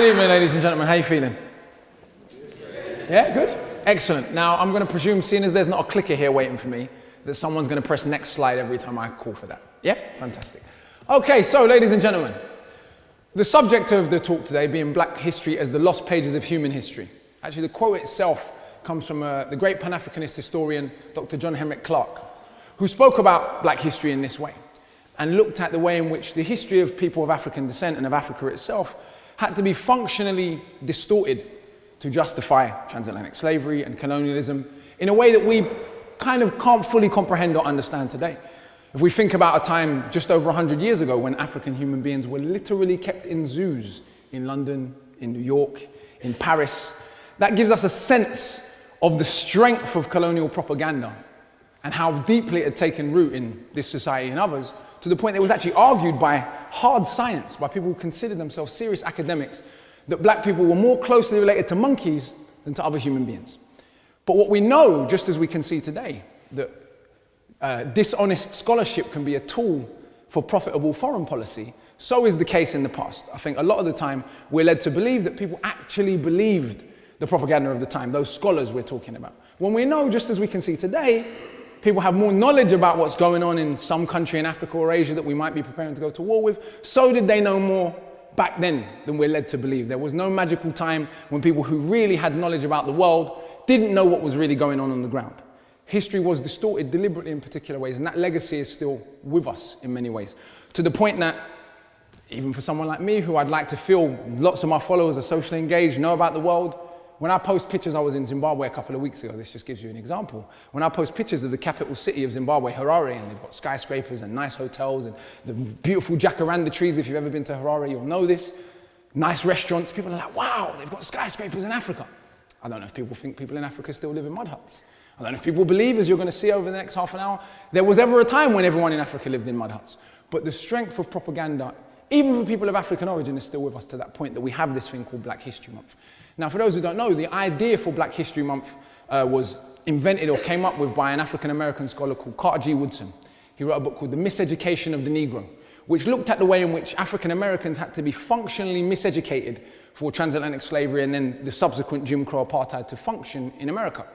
Good evening, ladies and gentlemen. How are you feeling? Yeah, good? Excellent. Now, I'm going to presume, seeing as there's not a clicker here waiting for me, that someone's going to press next slide every time I call for that. Yeah? Fantastic. Okay, so, ladies and gentlemen, the subject of the talk today being Black history as the lost pages of human history. Actually, the quote itself comes from the great Pan-Africanist historian, Dr. John Henrik Clarke, who spoke about Black history in this way and looked at the way in which the history of people of African descent and of Africa itself had to be functionally distorted to justify transatlantic slavery and colonialism in a way that we kind of can't fully comprehend or understand today. If we think about a time just over 100 years ago when African human beings were literally kept in zoos in London, in New York, in Paris, that gives us a sense of the strength of colonial propaganda and how deeply it had taken root in this society and others, to the point that it was actually argued by hard science, by people who considered themselves serious academics, that black people were more closely related to monkeys than to other human beings. But what we know, just as we can see today, that dishonest scholarship can be a tool for profitable foreign policy, so is the case in the past. I think a lot of the time we're led to believe that people actually believed the propaganda of the time, those scholars we're talking about. When we know, just as we can see today, people have more knowledge about what's going on in some country in Africa or Asia that we might be preparing to go to war with, so did they know more back then than we're led to believe. There was no magical time when people who really had knowledge about the world didn't know what was really going on the ground. History was distorted deliberately in particular ways, and that legacy is still with us in many ways, to the point that even for someone like me, who I'd like to feel lots of my followers are socially engaged, know about the world, when I post pictures, I was in Zimbabwe a couple of weeks ago, this just gives you an example. When I post pictures of the capital city of Zimbabwe, Harare, and they've got skyscrapers and nice hotels and the beautiful jacaranda trees, if you've ever been to Harare, you'll know this. Nice restaurants, people are like, wow, they've got skyscrapers in Africa. I don't know if people think people in Africa still live in mud huts. I don't know if people believe, as you're going to see over the next half an hour, there was ever a time when everyone in Africa lived in mud huts. But the strength of propaganda, even for people of African origin, is still with us to that point that we have this thing called Black History Month. Now, for those who don't know, the idea for Black History Month was invented or came up with by an African-American scholar called Carter G. Woodson. He wrote a book called The Miseducation of the Negro, which looked at the way in which African-Americans had to be functionally miseducated for transatlantic slavery and then the subsequent Jim Crow apartheid to function in America.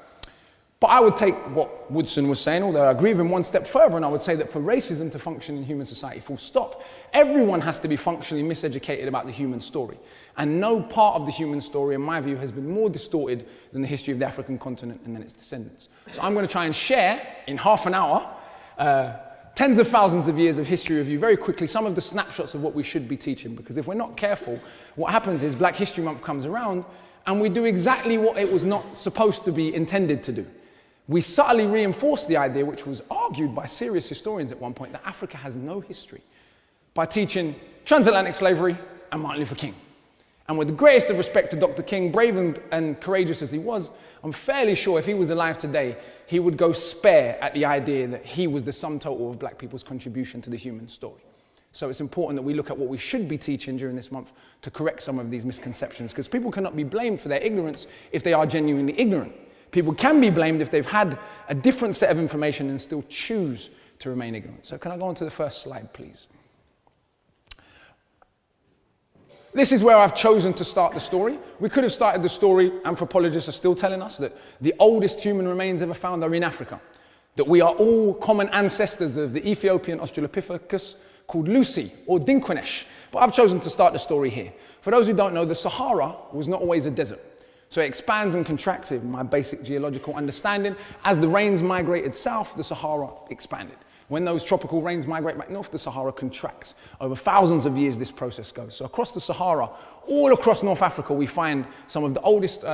But I would take what Woodson was saying, although I agree with him one step further, and I would say that for racism to function in human society, full stop, everyone has to be functionally miseducated about the human story. And no part of the human story, in my view, has been more distorted than the history of the African continent and then its descendants. So I'm going to try and share, in half an hour, tens of thousands of years of history with you very quickly, some of the snapshots of what we should be teaching. Because if we're not careful, what happens is Black History Month comes around and we do exactly what it was not supposed to be intended to do. We subtly reinforce the idea, which was argued by serious historians at one point, that Africa has no history, by teaching transatlantic slavery and Martin Luther King. And with the greatest of respect to Dr. King, brave and courageous as he was, I'm fairly sure if he was alive today, he would go spare at the idea that he was the sum total of black people's contribution to the human story. So it's important that we look at what we should be teaching during this month to correct some of these misconceptions, because people cannot be blamed for their ignorance if they are genuinely ignorant. People can be blamed if they've had a different set of information and still choose to remain ignorant. So can I go on to the first slide, please? This is where I've chosen to start the story. We could have started the story, anthropologists are still telling us, that the oldest human remains ever found are in Africa, that we are all common ancestors of the Ethiopian Australopithecus called Lucy, or Dinquinesh. But I've chosen to start the story here. For those who don't know, the Sahara was not always a desert. So it expands and contracts, in my basic geological understanding. As the rains migrated south, the Sahara expanded. When those tropical rains migrate back north, the Sahara contracts. Over thousands of years, this process goes. So across the Sahara, all across North Africa, we find some of the oldest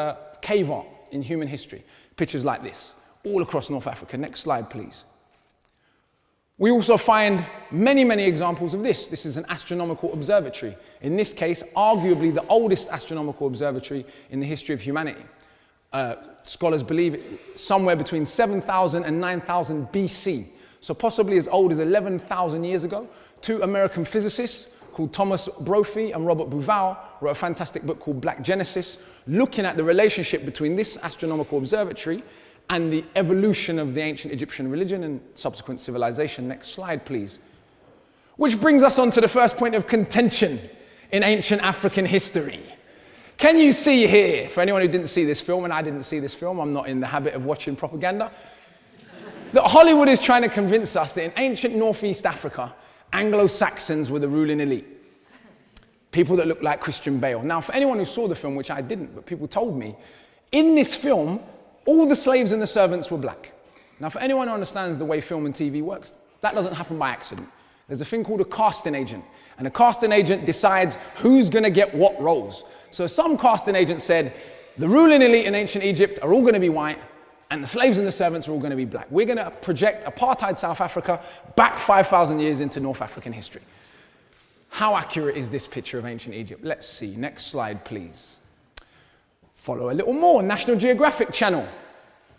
cave art in human history. Pictures like this, all across North Africa. Next slide, please. We also find many, many examples of this. This is an astronomical observatory. In this case, arguably the oldest astronomical observatory in the history of humanity. Scholars believe it somewhere between 7,000 and 9,000 BC. So possibly as old as 11,000 years ago. Two American physicists called Thomas Brophy and Robert Bouval wrote a fantastic book called Black Genesis, looking at the relationship between this astronomical observatory and the evolution of the ancient Egyptian religion and subsequent civilization. Next slide, please. Which brings us on to the first point of contention in ancient African history. Can you see here, for anyone who didn't see this film, and I didn't see this film, I'm not in the habit of watching propaganda, that Hollywood is trying to convince us that in ancient Northeast Africa, Anglo-Saxons were the ruling elite. People that look like Christian Bale. Now, for anyone who saw the film, which I didn't, but people told me, in this film, all the slaves and the servants were black. Now, for anyone who understands the way film and TV works, that doesn't happen by accident. There's a thing called a casting agent, and a casting agent decides who's going to get what roles. So some casting agent said, the ruling elite in ancient Egypt are all going to be white, and the slaves and the servants are all going to be black. We're going to project apartheid South Africa back 5,000 years into North African history. How accurate is this picture of ancient Egypt? Let's see. Next slide, please. Follow a little more. National Geographic Channel.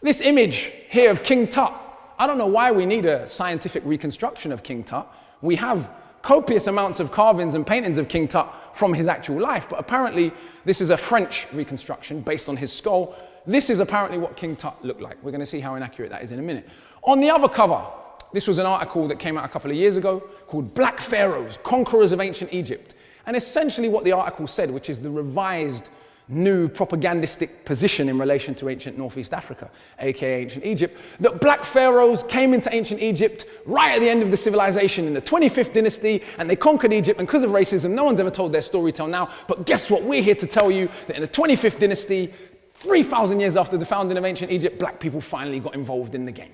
This image here of King Tut. I don't know why we need a scientific reconstruction of King Tut. We have copious amounts of carvings and paintings of King Tut from his actual life, but apparently this is a French reconstruction based on his skull. This is apparently what King Tut looked like. We're going to see how inaccurate that is in a minute. On the other cover, this was an article that came out a couple of years ago called Black Pharaohs, Conquerors of Ancient Egypt. And essentially what the article said, which is the revised new propagandistic position in relation to ancient Northeast Africa, aka ancient Egypt, that black pharaohs came into ancient Egypt right at the end of the civilization in the 25th dynasty, and they conquered Egypt, and because of racism, no one's ever told their story till now. But guess what? We're here to tell you that in the 25th dynasty, 3,000 years after the founding of ancient Egypt, black people finally got involved in the game.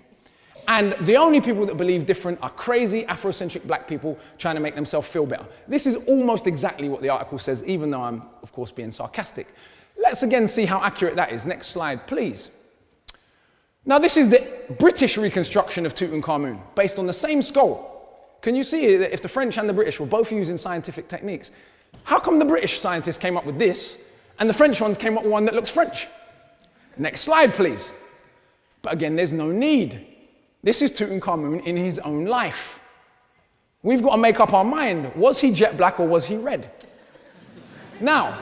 And the only people that believe different are crazy Afrocentric black people trying to make themselves feel better. This is almost exactly what the article says, even though I'm, of course, being sarcastic. Let's again see how accurate that is. Next slide, please. Now, this is the British reconstruction of Tutankhamun, based on the same skull. Can you see that if the French and the British were both using scientific techniques, how come the British scientists came up with this, and the French ones came up with one that looks French? Next slide, please. But again, there's no need. This is Tutankhamun in his own life. We've got to make up our mind. Was he jet black or was he red? Now,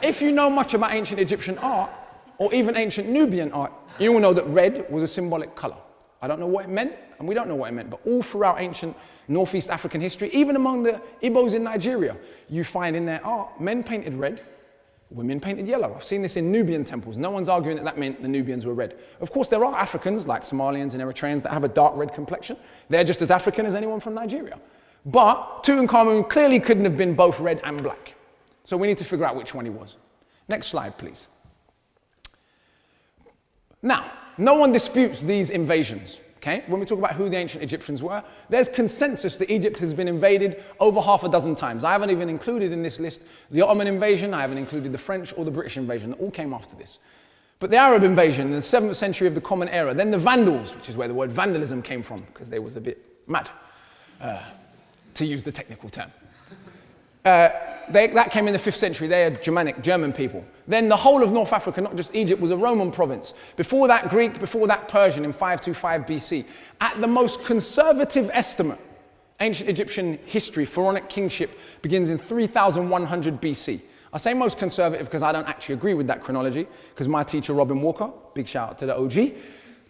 if you know much about ancient Egyptian art, or even ancient Nubian art, you will know that red was a symbolic color. I don't know what it meant, and we don't know what it meant, but all throughout ancient Northeast African history, even among the Igbos in Nigeria, you find in their art, men painted red, women painted yellow. I've seen this in Nubian temples. No one's arguing that that meant the Nubians were red. Of course, there are Africans, like Somalians and Eritreans, that have a dark red complexion. They're just as African as anyone from Nigeria. But Tutankhamun clearly couldn't have been both red and black. So we need to figure out which one he was. Next slide, please. Now, no one disputes these invasions. Okay? When we talk about who the ancient Egyptians were, there's consensus that Egypt has been invaded over half a dozen times. I haven't even included in this list the Ottoman invasion, I haven't included the French or the British invasion, that all came after this. But the Arab invasion in the 7th century of the Common Era, then the Vandals, which is where the word vandalism came from, because they was a bit mad, to use the technical term. That came in the 5th century. They are German people. Then the whole of North Africa, not just Egypt, was a Roman province. Before that, Greek. Before that, Persian in 525 BC. At the most conservative estimate, ancient Egyptian history, pharaonic kingship, begins in 3100 BC. I say most conservative because I don't actually agree with that chronology, because my teacher, Robin Walker, big shout out to the OG,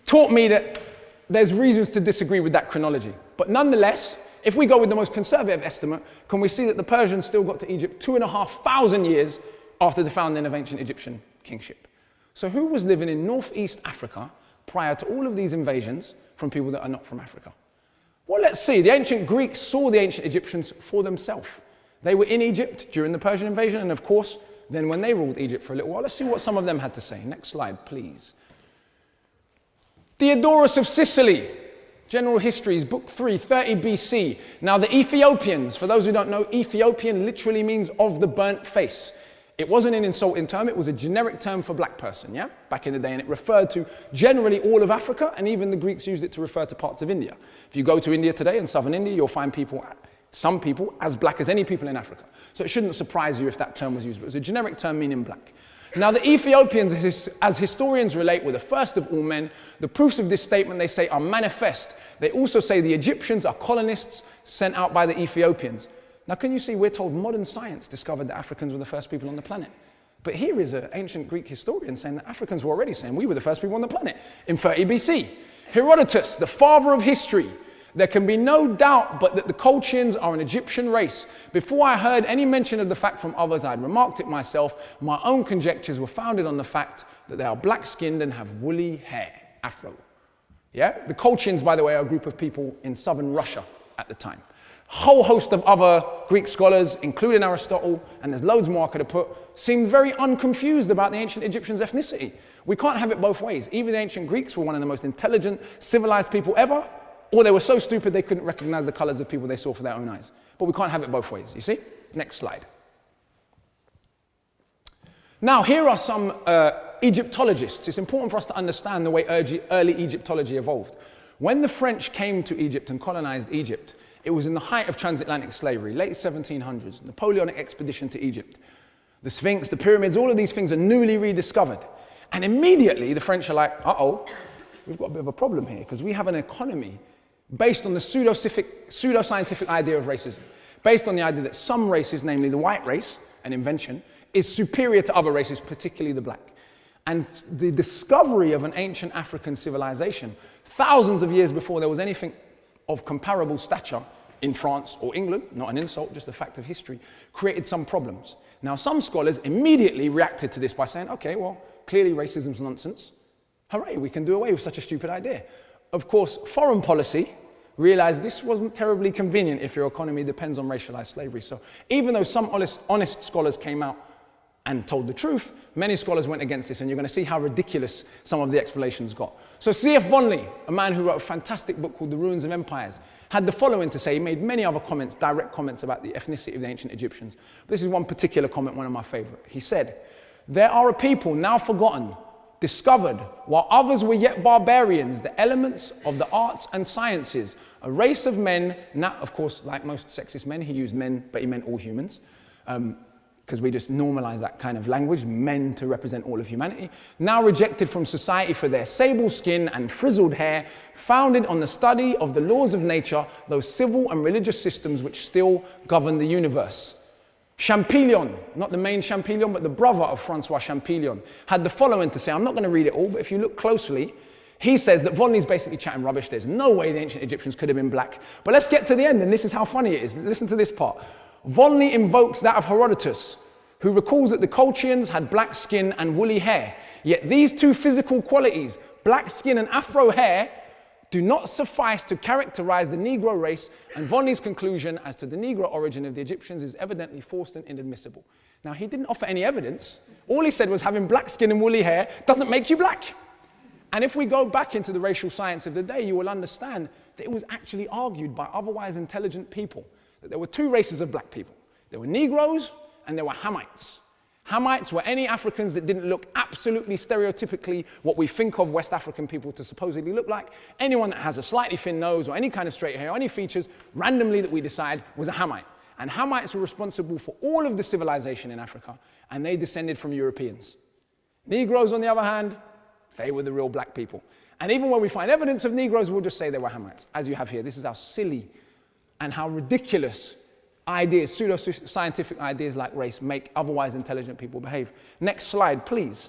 taught me that there's reasons to disagree with that chronology. But nonetheless, if we go with the most conservative estimate, can we see that the Persians still got to Egypt 2,500 years after the founding of ancient Egyptian kingship? So who was living in Northeast Africa prior to all of these invasions from people that are not from Africa? Well, let's see. The ancient Greeks saw the ancient Egyptians for themselves. They were in Egypt during the Persian invasion, and of course, then when they ruled Egypt for a little while. Let's see what some of them had to say. Next slide, please. Theodorus of Sicily. General Histories, Book 3, 30 BC. Now the Ethiopians, for those who don't know, Ethiopian literally means of the burnt face. It wasn't an insulting term, it was a generic term for black person, yeah? Back in the day, and it referred to generally all of Africa, and even the Greeks used it to refer to parts of India. If you go to India today, in southern India, you'll find people, some people, as black as any people in Africa. So it shouldn't surprise you if that term was used, but it was a generic term meaning black. Now, the Ethiopians, as historians relate, were the first of all men. The proofs of this statement, they say, are manifest. They also say the Egyptians are colonists sent out by the Ethiopians. Now, can you see, we're told modern science discovered that Africans were the first people on the planet. But here is an ancient Greek historian saying that Africans were already saying we were the first people on the planet in 30 BC. Herodotus, the father of history, There can be no doubt but that the Colchians are an Egyptian race. Before I heard any mention of the fact from others, I had remarked it myself. My own conjectures were founded on the fact that they are black-skinned and have woolly hair, afro. Yeah? The Colchians, by the way, are a group of people in southern Russia at the time. Whole host of other Greek scholars, including Aristotle, and there's loads more I could have put, seemed very unconfused about the ancient Egyptians' ethnicity. We can't have it both ways. Either the ancient Greeks were one of the most intelligent, civilized people ever, or they were so stupid they couldn't recognize the colors of people they saw for their own eyes. But we can't have it both ways, you see? Next slide. Now, here are some Egyptologists. It's important for us to understand the way early Egyptology evolved. When the French came to Egypt and colonized Egypt, it was in the height of transatlantic slavery, late 1700s, Napoleonic expedition to Egypt. The Sphinx, the pyramids, all of these things are newly rediscovered. And immediately the French are like, uh-oh, we've got a bit of a problem here because we have an economy based on the pseudoscientific idea of racism, based on the idea that some races, namely the white race, an invention, is superior to other races, particularly the black. And the discovery of an ancient African civilization, thousands of years before there was anything of comparable stature in France or England, not an insult, just a fact of history, created some problems. Now, some scholars immediately reacted to this by saying, okay, well, clearly racism's nonsense. Hooray, we can do away with such a stupid idea. Of course, foreign policy realized this wasn't terribly convenient if your economy depends on racialized slavery. So even though some honest scholars came out and told the truth, many scholars went against this, and you're going to see how ridiculous some of the explanations got. So C.F. Vonley, a man who wrote a fantastic book called The Ruins of Empires, had the following to say. He made many other comments, direct comments about the ethnicity of the ancient Egyptians. This is one particular comment, one of my favorite. He said, "There are a people now forgotten, discovered, while others were yet barbarians, the elements of the arts and sciences, a race of men," now, of course, like most sexist men, he used men, but he meant all humans, because we just normalize that kind of language, men to represent all of humanity, now rejected from society for their sable skin and frizzled hair, founded on the study of the laws of nature, those civil and religious systems which still govern the universe. Champollion, not the main Champollion, but the brother of Francois Champollion, had the following to say. I'm not going to read it all, but if you look closely, he says that Vonley's basically chatting rubbish. There's no way the ancient Egyptians could have been black. But let's get to the end, and this is how funny it is. Listen to this part. Vonley invokes that of Herodotus, who recalls that the Colchians had black skin and woolly hair. Yet these two physical qualities, black skin and afro hair, do not suffice to characterize the Negro race, and Vonley's conclusion as to the Negro origin of the Egyptians is evidently forced and inadmissible. Now, he didn't offer any evidence. All he said was having black skin and woolly hair doesn't make you black. And if we go back into the racial science of the day, you will understand that it was actually argued by otherwise intelligent people that there were two races of black people. There were Negroes and there were Hamites. Hamites were any Africans that didn't look absolutely stereotypically what we think of West African people to supposedly look like. Anyone that has a slightly thin nose or any kind of straight hair or any features randomly that we decide was a Hamite. And Hamites were responsible for all of the civilization in Africa, and they descended from Europeans. Negroes, on the other hand, they were the real black people. And even when we find evidence of Negroes, we'll just say they were Hamites, as you have here. This is how silly and how ridiculous ideas, pseudo-scientific ideas like race, make otherwise intelligent people behave. Next slide, please.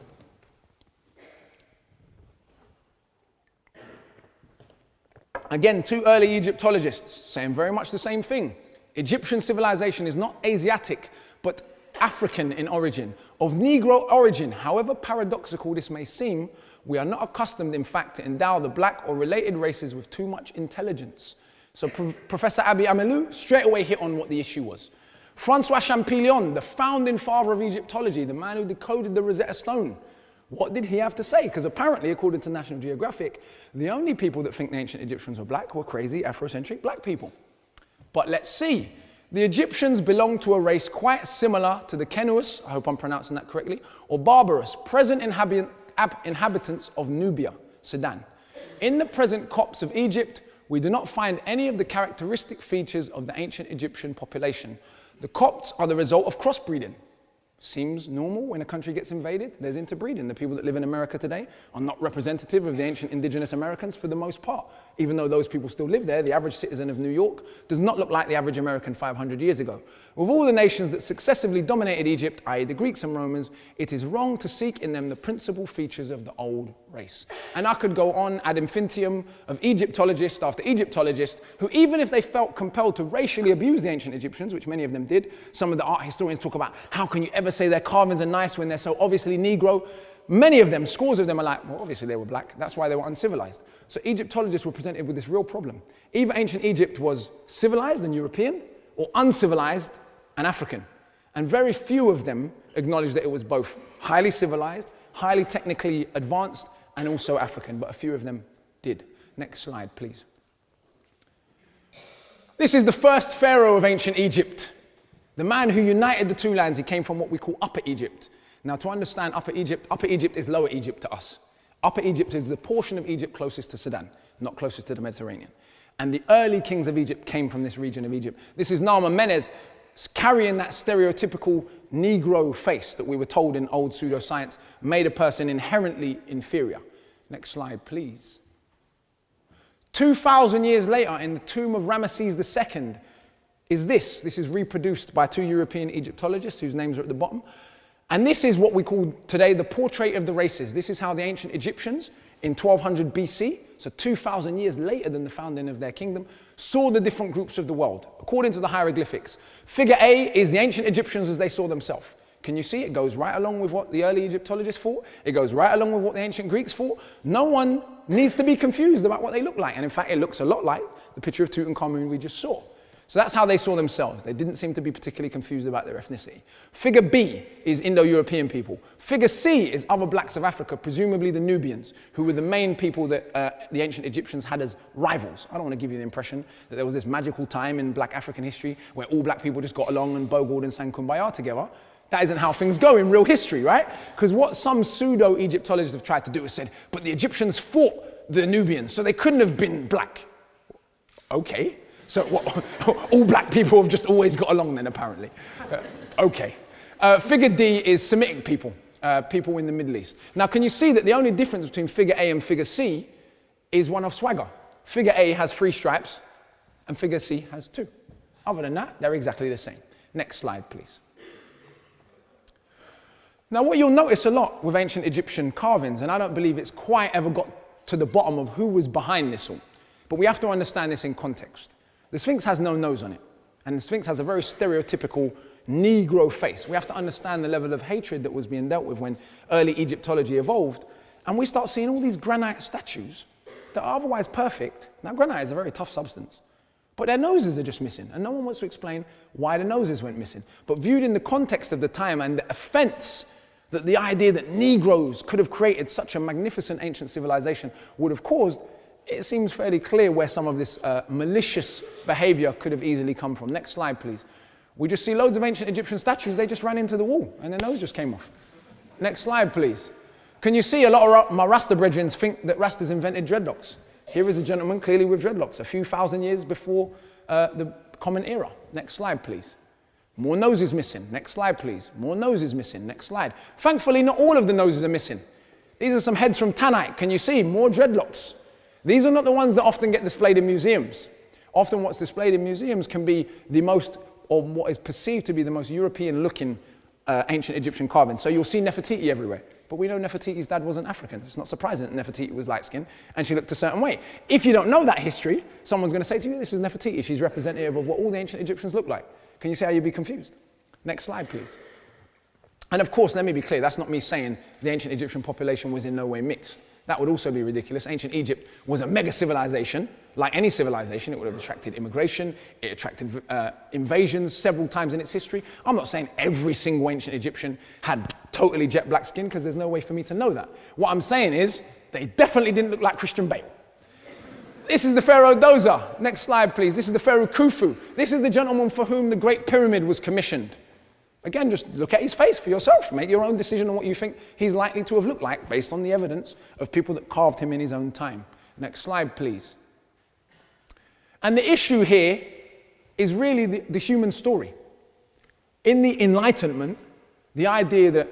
Again, two early Egyptologists saying very much the same thing. Egyptian civilization is not Asiatic, but African in origin, of Negro origin. However paradoxical this may seem, we are not accustomed, in fact, to endow the black or related races with too much intelligence. So Professor Abiy Amelou straight away hit on what the issue was. Francois Champollion, the founding father of Egyptology, the man who decoded the Rosetta Stone, what did he have to say? Because apparently, according to National Geographic, the only people that think the ancient Egyptians were black were crazy Afrocentric black people. But let's see. The Egyptians belonged to a race quite similar to the Kenuas, I hope I'm pronouncing that correctly, or Barbarous, present inhabitants of Nubia, Sudan. In the present Copts of Egypt, we do not find any of the characteristic features of the ancient Egyptian population. The Copts are the result of crossbreeding. Seems normal when a country gets invaded. There's interbreeding. The people that live in America today are not representative of the ancient indigenous Americans for the most part. Even though those people still live there, the average citizen of New York does not look like the average American 500 years ago. With all the nations that successively dominated Egypt, i.e. the Greeks and Romans, it is wrong to seek in them the principal features of the old race. And I could go on ad infinitum of Egyptologist after Egyptologist who, even if they felt compelled to racially abuse the ancient Egyptians, which many of them did, some of the art historians talk about how can you ever say their carvings are nice when they're so obviously Negro. Many of them, scores of them are like, well, obviously they were black. That's why they were uncivilized. So Egyptologists were presented with this real problem. Either ancient Egypt was civilized and European or uncivilized and African. And very few of them acknowledged that it was both highly civilized, highly technically advanced, and also African, but a few of them did. Next slide, please. This is the first pharaoh of ancient Egypt. The man who united the two lands. He came from what we call Upper Egypt. Now, to understand Upper Egypt is Lower Egypt to us. Upper Egypt is the portion of Egypt closest to Sudan, not closest to the Mediterranean. And the early kings of Egypt came from this region of Egypt. This is Narmer Menes carrying that stereotypical Negro face that we were told in old pseudoscience made a person inherently inferior. Next slide, please. 2,000 years later, in the tomb of Ramesses II, is this. This is reproduced by two European Egyptologists whose names are at the bottom. And this is what we call today the portrait of the races. This is how the ancient Egyptians in 1200 BC, so 2,000 years later than the founding of their kingdom, saw the different groups of the world, according to the hieroglyphics. Figure A is the ancient Egyptians as they saw themselves. Can you see? It goes right along with what the early Egyptologists thought. It goes right along with what the ancient Greeks thought. No one needs to be confused about what they look like. And in fact, it looks a lot like the picture of Tutankhamun we just saw. So that's how they saw themselves. They didn't seem to be particularly confused about their ethnicity. Figure B is Indo-European people. Figure C is other blacks of Africa, presumably the Nubians, who were the main people that the ancient Egyptians had as rivals. I don't want to give you the impression that there was this magical time in black African history where all black people just got along and bogled and sang Kumbaya together. That isn't how things go in real history, right? Because what some pseudo-Egyptologists have tried to do is said, but the Egyptians fought the Nubians, so they couldn't have been black. Okay. So what, all black people have just always got along then, apparently. Okay. Figure D is Semitic people, people in the Middle East. Now, can you see that the only difference between figure A and figure C is one of swagger? Figure A has 3 stripes, and figure C has 2. Other than that, they're exactly the same. Next slide, please. Now, what you'll notice a lot with ancient Egyptian carvings, and I don't believe it's quite ever got to the bottom of who was behind this all, but we have to understand this in context. The Sphinx has no nose on it, and the Sphinx has a very stereotypical Negro face. We have to understand the level of hatred that was being dealt with when early Egyptology evolved, and we start seeing all these granite statues that are otherwise perfect. Now, granite is a very tough substance, but their noses are just missing, and no one wants to explain why the noses went missing. But viewed in the context of the time and the offense that the idea that Negroes could have created such a magnificent ancient civilization would have caused, it seems fairly clear where some of this malicious behavior could have easily come from. Next slide, please. We just see loads of ancient Egyptian statues, they just ran into the wall and their nose just came off. Next slide, please. Can you see a lot of my Rasta brethren think that Rastas invented dreadlocks? Here is a gentleman clearly with dreadlocks, a few thousand years before the Common Era. Next slide, please. More noses missing. Next slide, please. More noses missing. Next slide. Thankfully, not all of the noses are missing. These are some heads from Tanite. Can you see? More dreadlocks. These are not the ones that often get displayed in museums. Often what's displayed in museums can be the most, or what is perceived to be the most European-looking ancient Egyptian carving. So you'll see Nefertiti everywhere. But we know Nefertiti's dad wasn't African. It's not surprising that Nefertiti was light-skinned and she looked a certain way. If you don't know that history, someone's going to say to you, this is Nefertiti. She's representative of what all the ancient Egyptians look like. Can you see how you'd be confused? Next slide, please. And of course, let me be clear, that's not me saying the ancient Egyptian population was in no way mixed. That would also be ridiculous. Ancient Egypt was a mega civilization. Like any civilization, it would have attracted immigration, it attracted invasions several times in its history. I'm not saying every single ancient Egyptian had totally jet black skin, because there's no way for me to know that. What I'm saying is, they definitely didn't look like Christian Bale. This is the Pharaoh Doza. Next slide, please. This is the Pharaoh Khufu. This is the gentleman for whom the Great Pyramid was commissioned. Again, just look at his face for yourself. Make your own decision on what you think he's likely to have looked like based on the evidence of people that carved him in his own time. Next slide, please. And the issue here is really the human story. In the Enlightenment, The idea that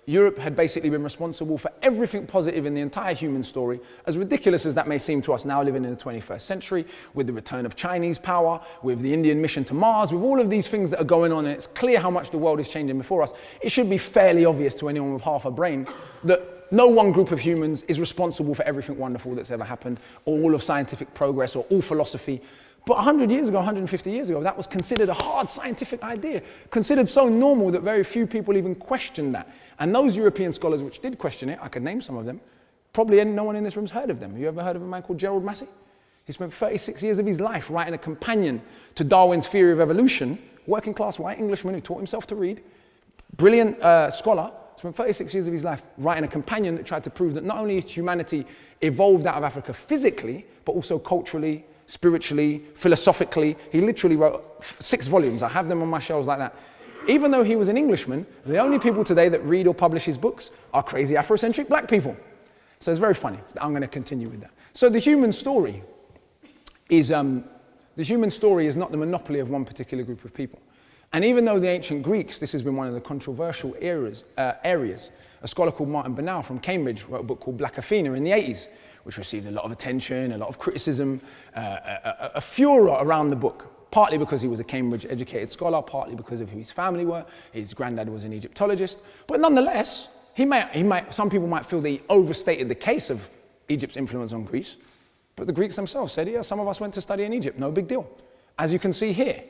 Europe had basically been responsible for everything positive in the entire human story, as ridiculous as that may seem to us now living in the 21st century, with the return of Chinese power, with the Indian mission to Mars, with all of these things that are going on, and it's clear how much the world is changing before us. It should be fairly obvious to anyone with half a brain that no one group of humans is responsible for everything wonderful that's ever happened, or all of scientific progress, or all philosophy. But 100 years ago, 150 years ago, that was considered a hard scientific idea, considered so normal that very few people even questioned that. And those European scholars which did question it, I could name some of them, probably no one in this room's heard of them. Have you ever heard of a man called Gerald Massey? He spent 36 years of his life writing a companion to Darwin's theory of evolution, working class white Englishman who taught himself to read, brilliant scholar, spent 36 years of his life writing a companion that tried to prove that not only humanity evolved out of Africa physically, but also culturally, spiritually, philosophically. He literally wrote 6 volumes. I have them on my shelves like that. Even though he was an Englishman, the only people today that read or publish his books are crazy Afrocentric black people. So it's very funny. I'm going to continue with that. So the human story is not the monopoly of one particular group of people. And even though the ancient Greeks, this has been one of the controversial areas, a scholar called Martin Bernal from Cambridge wrote a book called Black Athena in the 80s, which received a lot of attention, a lot of criticism, a furor around the book, partly because he was a Cambridge-educated scholar, partly because of who his family were. His granddad was an Egyptologist. But nonetheless, some people might feel that he overstated the case of Egypt's influence on Greece. But the Greeks themselves said, yeah, some of us went to study in Egypt, no big deal, as you can see here.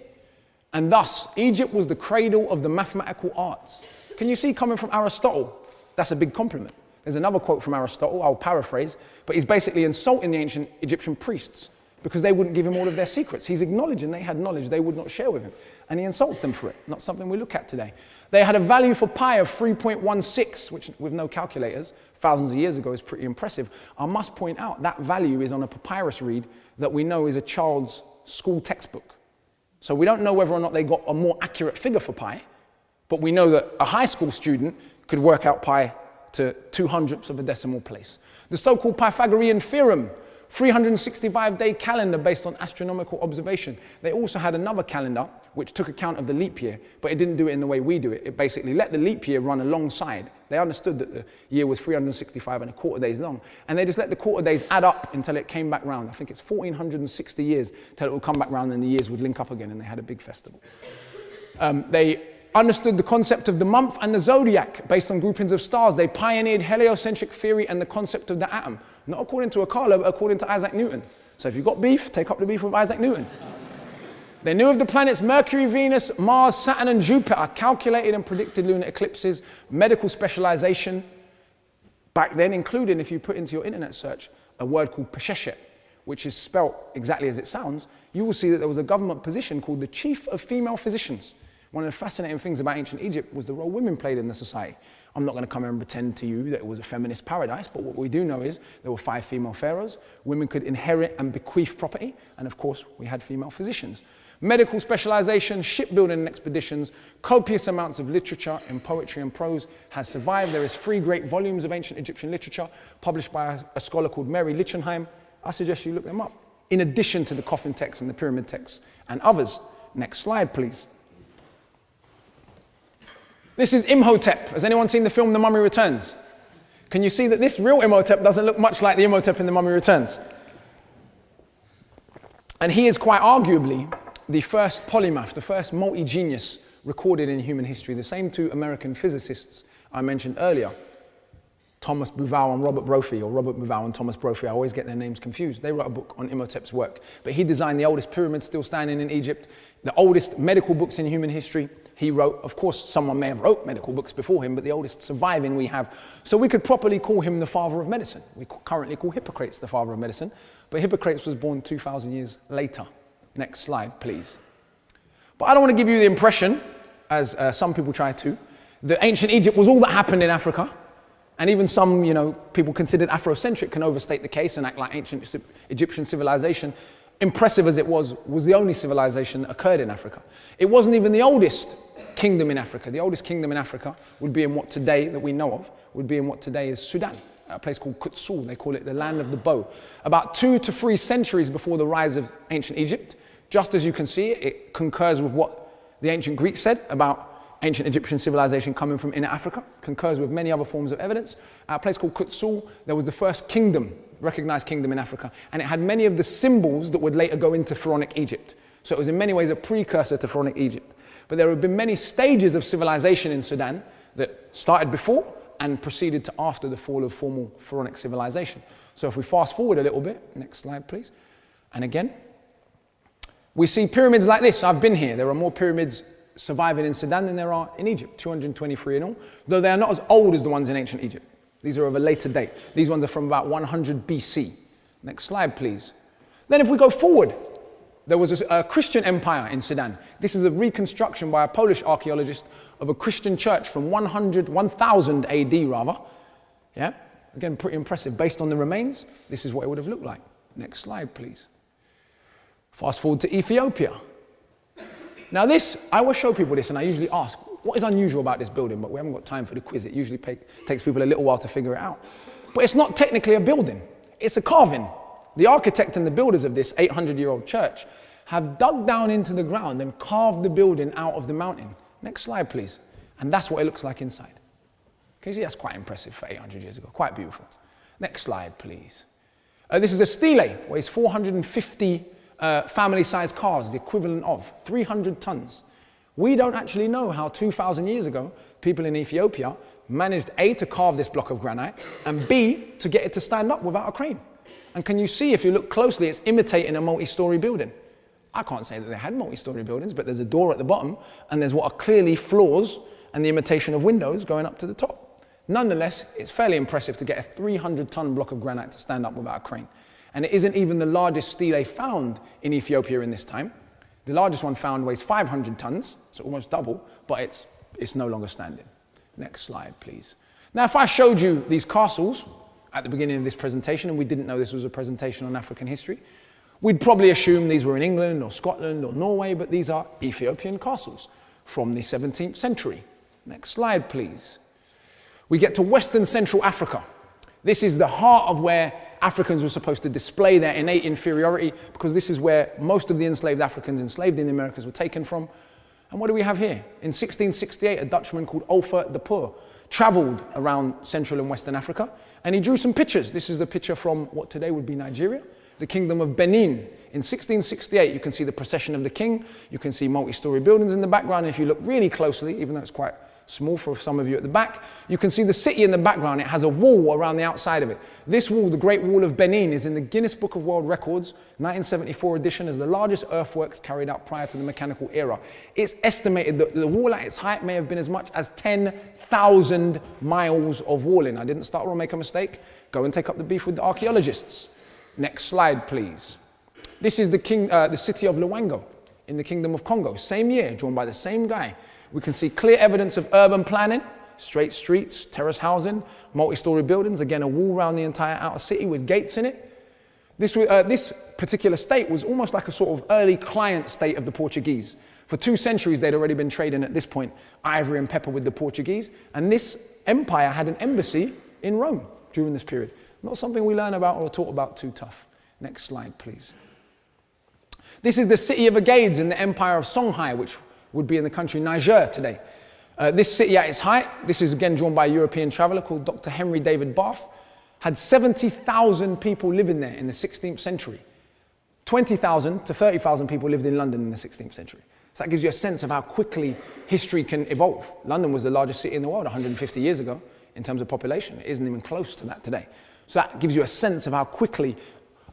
And thus, Egypt was the cradle of the mathematical arts. Can you see, coming from Aristotle, that's a big compliment. There's another quote from Aristotle, I'll paraphrase, but he's basically insulting the ancient Egyptian priests because they wouldn't give him all of their secrets. He's acknowledging they had knowledge they would not share with him, and he insults them for it, not something we look at today. They had a value for pi of 3.16, which with no calculators, thousands of years ago is pretty impressive. I must point out that value is on a papyrus reed that we know is a child's school textbook. So we don't know whether or not they got a more accurate figure for pi, but we know that a high school student could work out pi to 2/100ths of a decimal place. The so-called Pythagorean theorem, 365-day calendar based on astronomical observation. They also had another calendar which took account of the leap year, but it didn't do it in the way we do it. It basically let the leap year run alongside. They understood that the year was 365 and a quarter days long, and they just let the quarter days add up until it came back round. I think it's 1460 years till it would come back round and the years would link up again, and they had a big festival. They understood the concept of the month and the zodiac based on groupings of stars. They pioneered heliocentric theory and the concept of the atom, not according to Akala, but according to Isaac Newton. So if you've got beef, take up the beef with Isaac Newton. They knew of the planets Mercury, Venus, Mars, Saturn, and Jupiter, calculated and predicted lunar eclipses, medical specialization. Back then, including, if you put into your internet search, a word called pesheshet, which is spelt exactly as it sounds, you will see that there was a government position called the Chief of Female Physicians. One of the fascinating things about ancient Egypt was the role women played in the society. I'm not going to come here and pretend to you that it was a feminist paradise, but what we do know is there were 5 female pharaohs. Women could inherit and bequeath property, and of course, we had female physicians. Medical specialization, shipbuilding and expeditions, copious amounts of literature in poetry and prose has survived. There is 3 great volumes of ancient Egyptian literature published by a scholar called Mary Lichtenheim. I suggest you look them up, in addition to the coffin texts and the pyramid texts and others. Next slide, please. This is Imhotep. Has anyone seen the film The Mummy Returns? Can you see that this real Imhotep doesn't look much like the Imhotep in The Mummy Returns? And he is quite arguably the first polymath, the first multi-genius recorded in human history. The same 2 American physicists I mentioned earlier, Thomas Bouval and Robert Brophy, or Robert Bouval and Thomas Brophy, I always get their names confused. They wrote a book on Imhotep's work. But he designed the oldest pyramids still standing in Egypt, the oldest medical books in human history. He wrote, of course, someone may have wrote medical books before him, but the oldest surviving we have. So we could properly call him the father of medicine. We currently call Hippocrates the father of medicine, but Hippocrates was born 2,000 years later. Next slide, please. But I don't want to give you the impression, as some people try to, that ancient Egypt was all that happened in Africa. And even some, people considered Afrocentric can overstate the case and act like ancient Egyptian civilization, impressive as it was the only civilization that occurred in Africa. It wasn't even the oldest kingdom in Africa. The oldest kingdom in Africa would be in what today, that we know of, would be in what today is Sudan, a place called Kutsul. They call it the land of the bow. About 2 to 3 centuries before the rise of ancient Egypt, just as you can see, it concurs with what the ancient Greeks said about ancient Egyptian civilization coming from inner Africa, concurs with many other forms of evidence. At a place called Kutsul, there was the first kingdom, recognized kingdom in Africa, and it had many of the symbols that would later go into pharaonic Egypt. So it was in many ways a precursor to pharaonic Egypt. But there have been many stages of civilization in Sudan that started before and proceeded to after the fall of formal pharaonic civilization. So if we fast forward a little bit, next slide please, and again, we see pyramids like this. I've been here. There are more pyramids surviving in Sudan than there are in Egypt, 223 in all, though they are not as old as the ones in ancient Egypt. These are of a later date. These ones are from about 100 BC. Next slide, please. Then if we go forward, there was a Christian empire in Sudan. This is a reconstruction by a Polish archaeologist of a Christian church from 1000 AD rather. Yeah, again, pretty impressive. Based on the remains, this is what it would have looked like. Next slide, please. Fast forward to Ethiopia. Now this, I will show people this and I usually ask, what is unusual about this building? But we haven't got time for the quiz. It usually takes people a little while to figure it out. But it's not technically a building. It's a carving. The architect and the builders of this 800-year-old church have dug down into the ground and carved the building out of the mountain. Next slide, please. And that's what it looks like inside. Okay, see, that's quite impressive for 800 years ago. Quite beautiful. Next slide, please. This is a stele, weighs 450 family-sized cars, the equivalent of 300 tons. We don't actually know how 2,000 years ago, people in Ethiopia managed A, to carve this block of granite, and B, to get it to stand up without a crane. And can you see, if you look closely, it's imitating a multi-story building. I can't say that they had multi-story buildings, but there's a door at the bottom, and there's what are clearly floors and the imitation of windows going up to the top. Nonetheless, it's fairly impressive to get a 300-ton block of granite to stand up without a crane. And it isn't even the largest stele found in Ethiopia in this time. The largest one found weighs 500 tons, so almost double, but it's no longer standing. Next slide, please. Now, if I showed you these castles at the beginning of this presentation, and we didn't know this was a presentation on African history, we'd probably assume these were in England or Scotland or Norway, but these are Ethiopian castles from the 17th century. Next slide, please. We get to Western Central Africa. This is the heart of where Africans were supposed to display their innate inferiority, because this is where most of the enslaved Africans enslaved in the Americas were taken from. And what do we have here? In 1668, a Dutchman called Olfert de Poor traveled around Central and Western Africa, and he drew some pictures. This is a picture from what today would be Nigeria, the Kingdom of Benin. In 1668, you can see the procession of the king. You can see multi-story buildings in the background. And if you look really closely, even though it's quite small for some of you at the back, you can see the city in the background. It has a wall around the outside of it. This wall, the Great Wall of Benin, is in the Guinness Book of World Records, 1974 edition, as the largest earthworks carried out prior to the mechanical era. It's estimated that the wall at its height may have been as much as 10,000 miles of walling. I didn't start or make a mistake. Go and take up the beef with the archaeologists. Next slide, please. This is the city of Luango in the Kingdom of Congo. Same year, drawn by the same guy. We can see clear evidence of urban planning, straight streets, terrace housing, multi-story buildings, again a wall around the entire outer city with gates in it. This particular state was almost like a sort of early client state of the Portuguese. For 2 centuries they'd already been trading at this point ivory and pepper with the Portuguese, and this empire had an embassy in Rome during this period. Not something we learn about or are taught about too tough. Next slide, please. This is the city of Agades in the Empire of Songhai, which would be in the country Niger today. This city at its height, this is again drawn by a European traveller called Dr. Henry David Bath, had 70,000 people living there in the 16th century. 20,000 to 30,000 people lived in London in the 16th century. So that gives you a sense of how quickly history can evolve. London was the largest city in the world 150 years ago in terms of population. It isn't even close to that today. So that gives you a sense of how quickly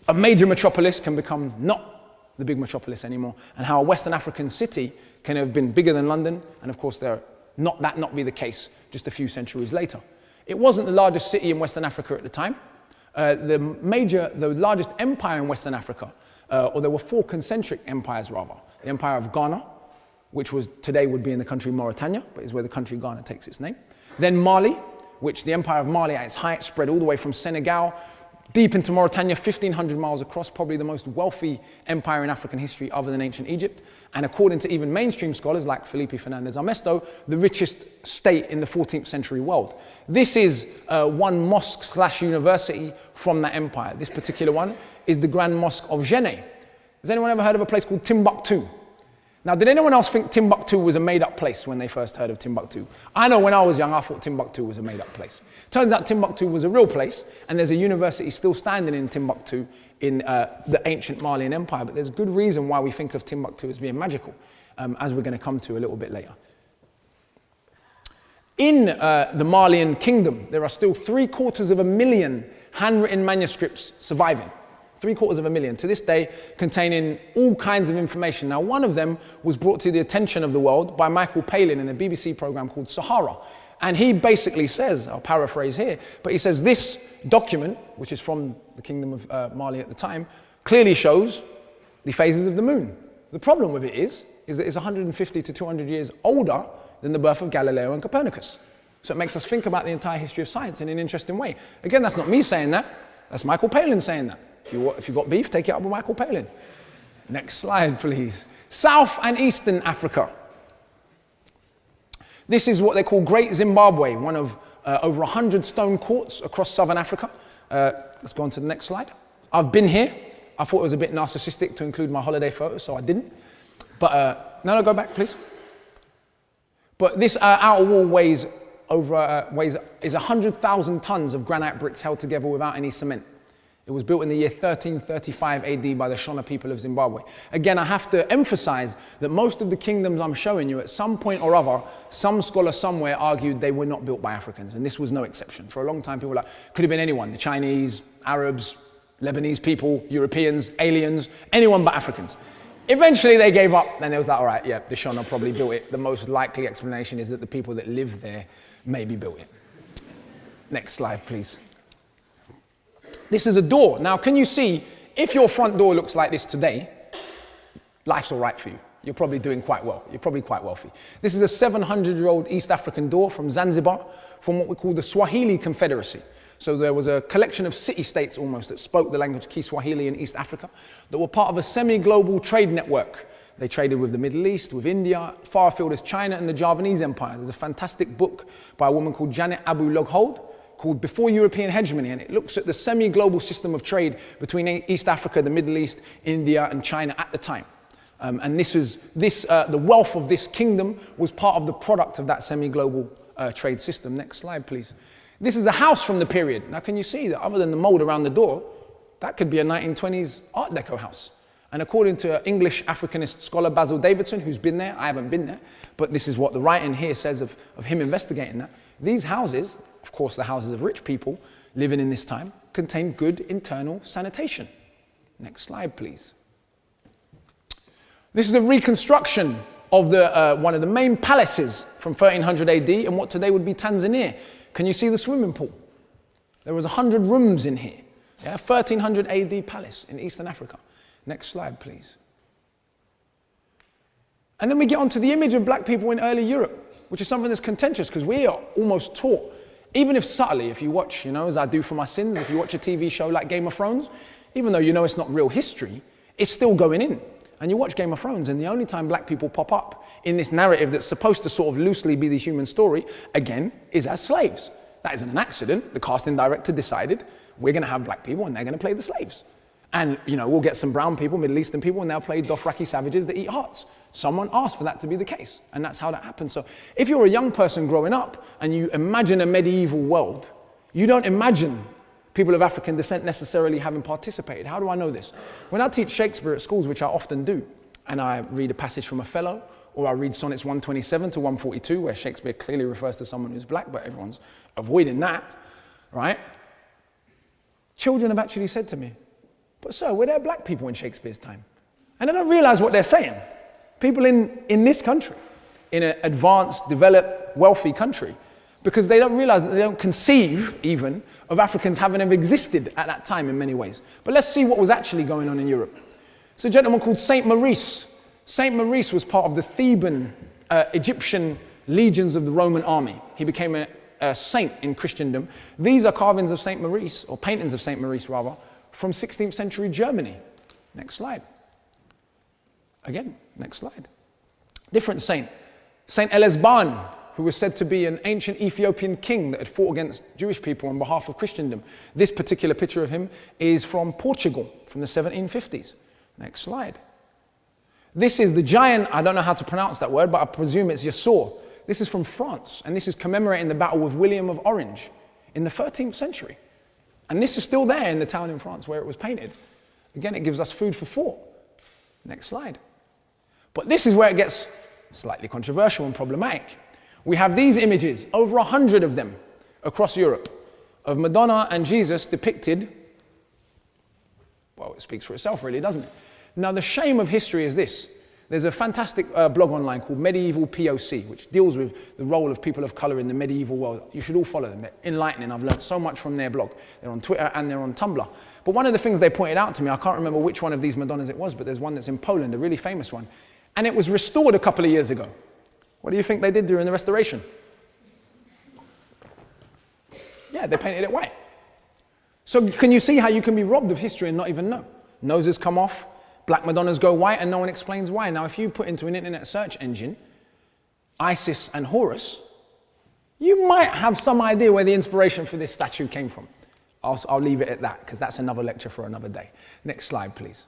a major metropolis can become not the big metropolis anymore, and how a Western African city can have been bigger than London, and of course not be the case just a few centuries later. It wasn't the largest city in Western Africa at the time. The largest empire in Western Africa, or there were 4 concentric empires rather. The Empire of Ghana, which today would be in the country Mauritania, but is where the country Ghana takes its name. Then Mali, which the Empire of Mali at its height spread all the way from Senegal deep into Mauritania, 1,500 miles across, probably the most wealthy empire in African history other than ancient Egypt, and according to even mainstream scholars like Felipe Fernandez Armesto, the richest state in the 14th century world. This is one mosque/university from that empire. This particular one is the Grand Mosque of Djenné. Has anyone ever heard of a place called Timbuktu? Now, did anyone else think Timbuktu was a made-up place when they first heard of Timbuktu? I know when I was young, I thought Timbuktu was a made-up place. Turns out Timbuktu was a real place, and there's a university still standing in Timbuktu in the ancient Malian Empire, but there's good reason why we think of Timbuktu as being magical, as we're going to come to a little bit later. In the Malian kingdom, there are still 750,000 handwritten manuscripts surviving. 750,000 to this day, containing all kinds of information. Now, one of them was brought to the attention of the world by Michael Palin in a BBC program called Sahara. And he basically says, I'll paraphrase here, but he says this document, which is from the kingdom of Mali at the time, clearly shows the phases of the moon. The problem with it is that it's 150 to 200 years older than the birth of Galileo and Copernicus. So it makes us think about the entire history of science in an interesting way. Again, that's not me saying that, that's Michael Palin saying that. If you've got beef, take it up with Michael Palin. Next slide, please. South and Eastern Africa. This is what they call Great Zimbabwe, one of over 100 stone courts across southern Africa. Let's go on to the next slide. I've been here. I thought it was a bit narcissistic to include my holiday photos, so I didn't. But no, go back, please. But this outer wall is 100,000 tons of granite bricks held together without any cement. It was built in the year 1335 AD by the Shona people of Zimbabwe. Again, I have to emphasize that most of the kingdoms I'm showing you, at some point or other, some scholar somewhere argued they were not built by Africans, and this was no exception. For a long time, people were like, could have been anyone, the Chinese, Arabs, Lebanese people, Europeans, aliens, anyone but Africans. Eventually, they gave up, and they was like, all right, yeah, the Shona probably built it. The most likely explanation is that the people that live there maybe built it. Next slide, please. This is a door. Now, can you see, if your front door looks like this today, life's all right for you. You're probably doing quite well. You're probably quite wealthy. This is a 700-year-old East African door from Zanzibar, from what we call the Swahili Confederacy. So there was a collection of city-states almost that spoke the language Kiswahili in East Africa that were part of a semi-global trade network. They traded with the Middle East, with India, far afield as China and the Javanese Empire. There's a fantastic book by a woman called Janet Abu Loghold called Before European Hegemony, and it looks at the semi-global system of trade between East Africa, the Middle East, India, and China at the time. And the wealth of this kingdom was part of the product of that semi-global trade system. Next slide, please. This is a house from the period. Now, can you see that other than the mold around the door, that could be a 1920s Art Deco house? And according to English Africanist scholar Basil Davidson, who's been there, I haven't been there, but this is what the writing here says of him investigating that. These houses, of course the houses of rich people living in this time, contain good internal sanitation. Next slide, please. This is a reconstruction of one of the main palaces from 1300 AD in what today would be Tanzania. Can you see the swimming pool? There was 100 rooms in here. Yeah, 1300 AD palace in Eastern Africa. Next slide, please. And then we get onto the image of black people in early Europe, which is something that's contentious because we are almost taught, even if subtly, if you watch, as I do for my sins, if you watch a TV show like Game of Thrones, even though you know it's not real history, it's still going in. And you watch Game of Thrones, and the only time black people pop up in this narrative that's supposed to sort of loosely be the human story, again, is as slaves. That isn't an accident. The casting director decided we're going to have black people and they're going to play the slaves. And, we'll get some brown people, Middle Eastern people, and they'll play Dothraki savages that eat hearts. Someone asked for that to be the case, and that's how that happens. So if you're a young person growing up and you imagine a medieval world, you don't imagine people of African descent necessarily having participated. How do I know this? When I teach Shakespeare at schools, which I often do, and I read a passage from Othello, or I read sonnets 127 to 142, where Shakespeare clearly refers to someone who's black, but everyone's avoiding that, right? Children have actually said to me, but sir, were there black people in Shakespeare's time? And I don't realize what they're saying. People in this country, in an advanced, developed, wealthy country, because they don't realize that they don't conceive even of Africans having ever existed at that time in many ways. But let's see what was actually going on in Europe. It's a gentleman called Saint Maurice. Saint Maurice was part of the Theban Egyptian legions of the Roman army. He became a saint in Christendom. These are carvings of Saint Maurice, or paintings of Saint Maurice rather, from 16th century Germany. Next slide. Again, next slide. Different saint. Saint Elesban, who was said to be an ancient Ethiopian king that had fought against Jewish people on behalf of Christendom. This particular picture of him is from Portugal, from the 1750s. Next slide. This is the giant, I don't know how to pronounce that word, but I presume it's Yasur. This is from France, and this is commemorating the battle with William of Orange in the 13th century. And this is still there in the town in France where it was painted. Again, it gives us food for thought. Next slide. But this is where it gets slightly controversial and problematic. We have these images, over 100 of them, across Europe, of Madonna and Jesus depicted. Well, it speaks for itself really, doesn't it? Now, the shame of history is this. There's a fantastic blog online called Medieval POC, which deals with the role of people of color in the medieval world. You should all follow them. They're enlightening. I've learned so much from their blog. They're on Twitter and they're on Tumblr. But one of the things they pointed out to me, I can't remember which one of these Madonnas it was, but there's one that's in Poland, a really famous one. And it was restored a couple of years ago. What do you think they did during the restoration? Yeah, they painted it white. So can you see how you can be robbed of history and not even know? Noses come off, black Madonnas go white, and no one explains why. Now, if you put into an internet search engine, Isis and Horus, you might have some idea where the inspiration for this statue came from. I'll leave it at that, because that's another lecture for another day. Next slide, please.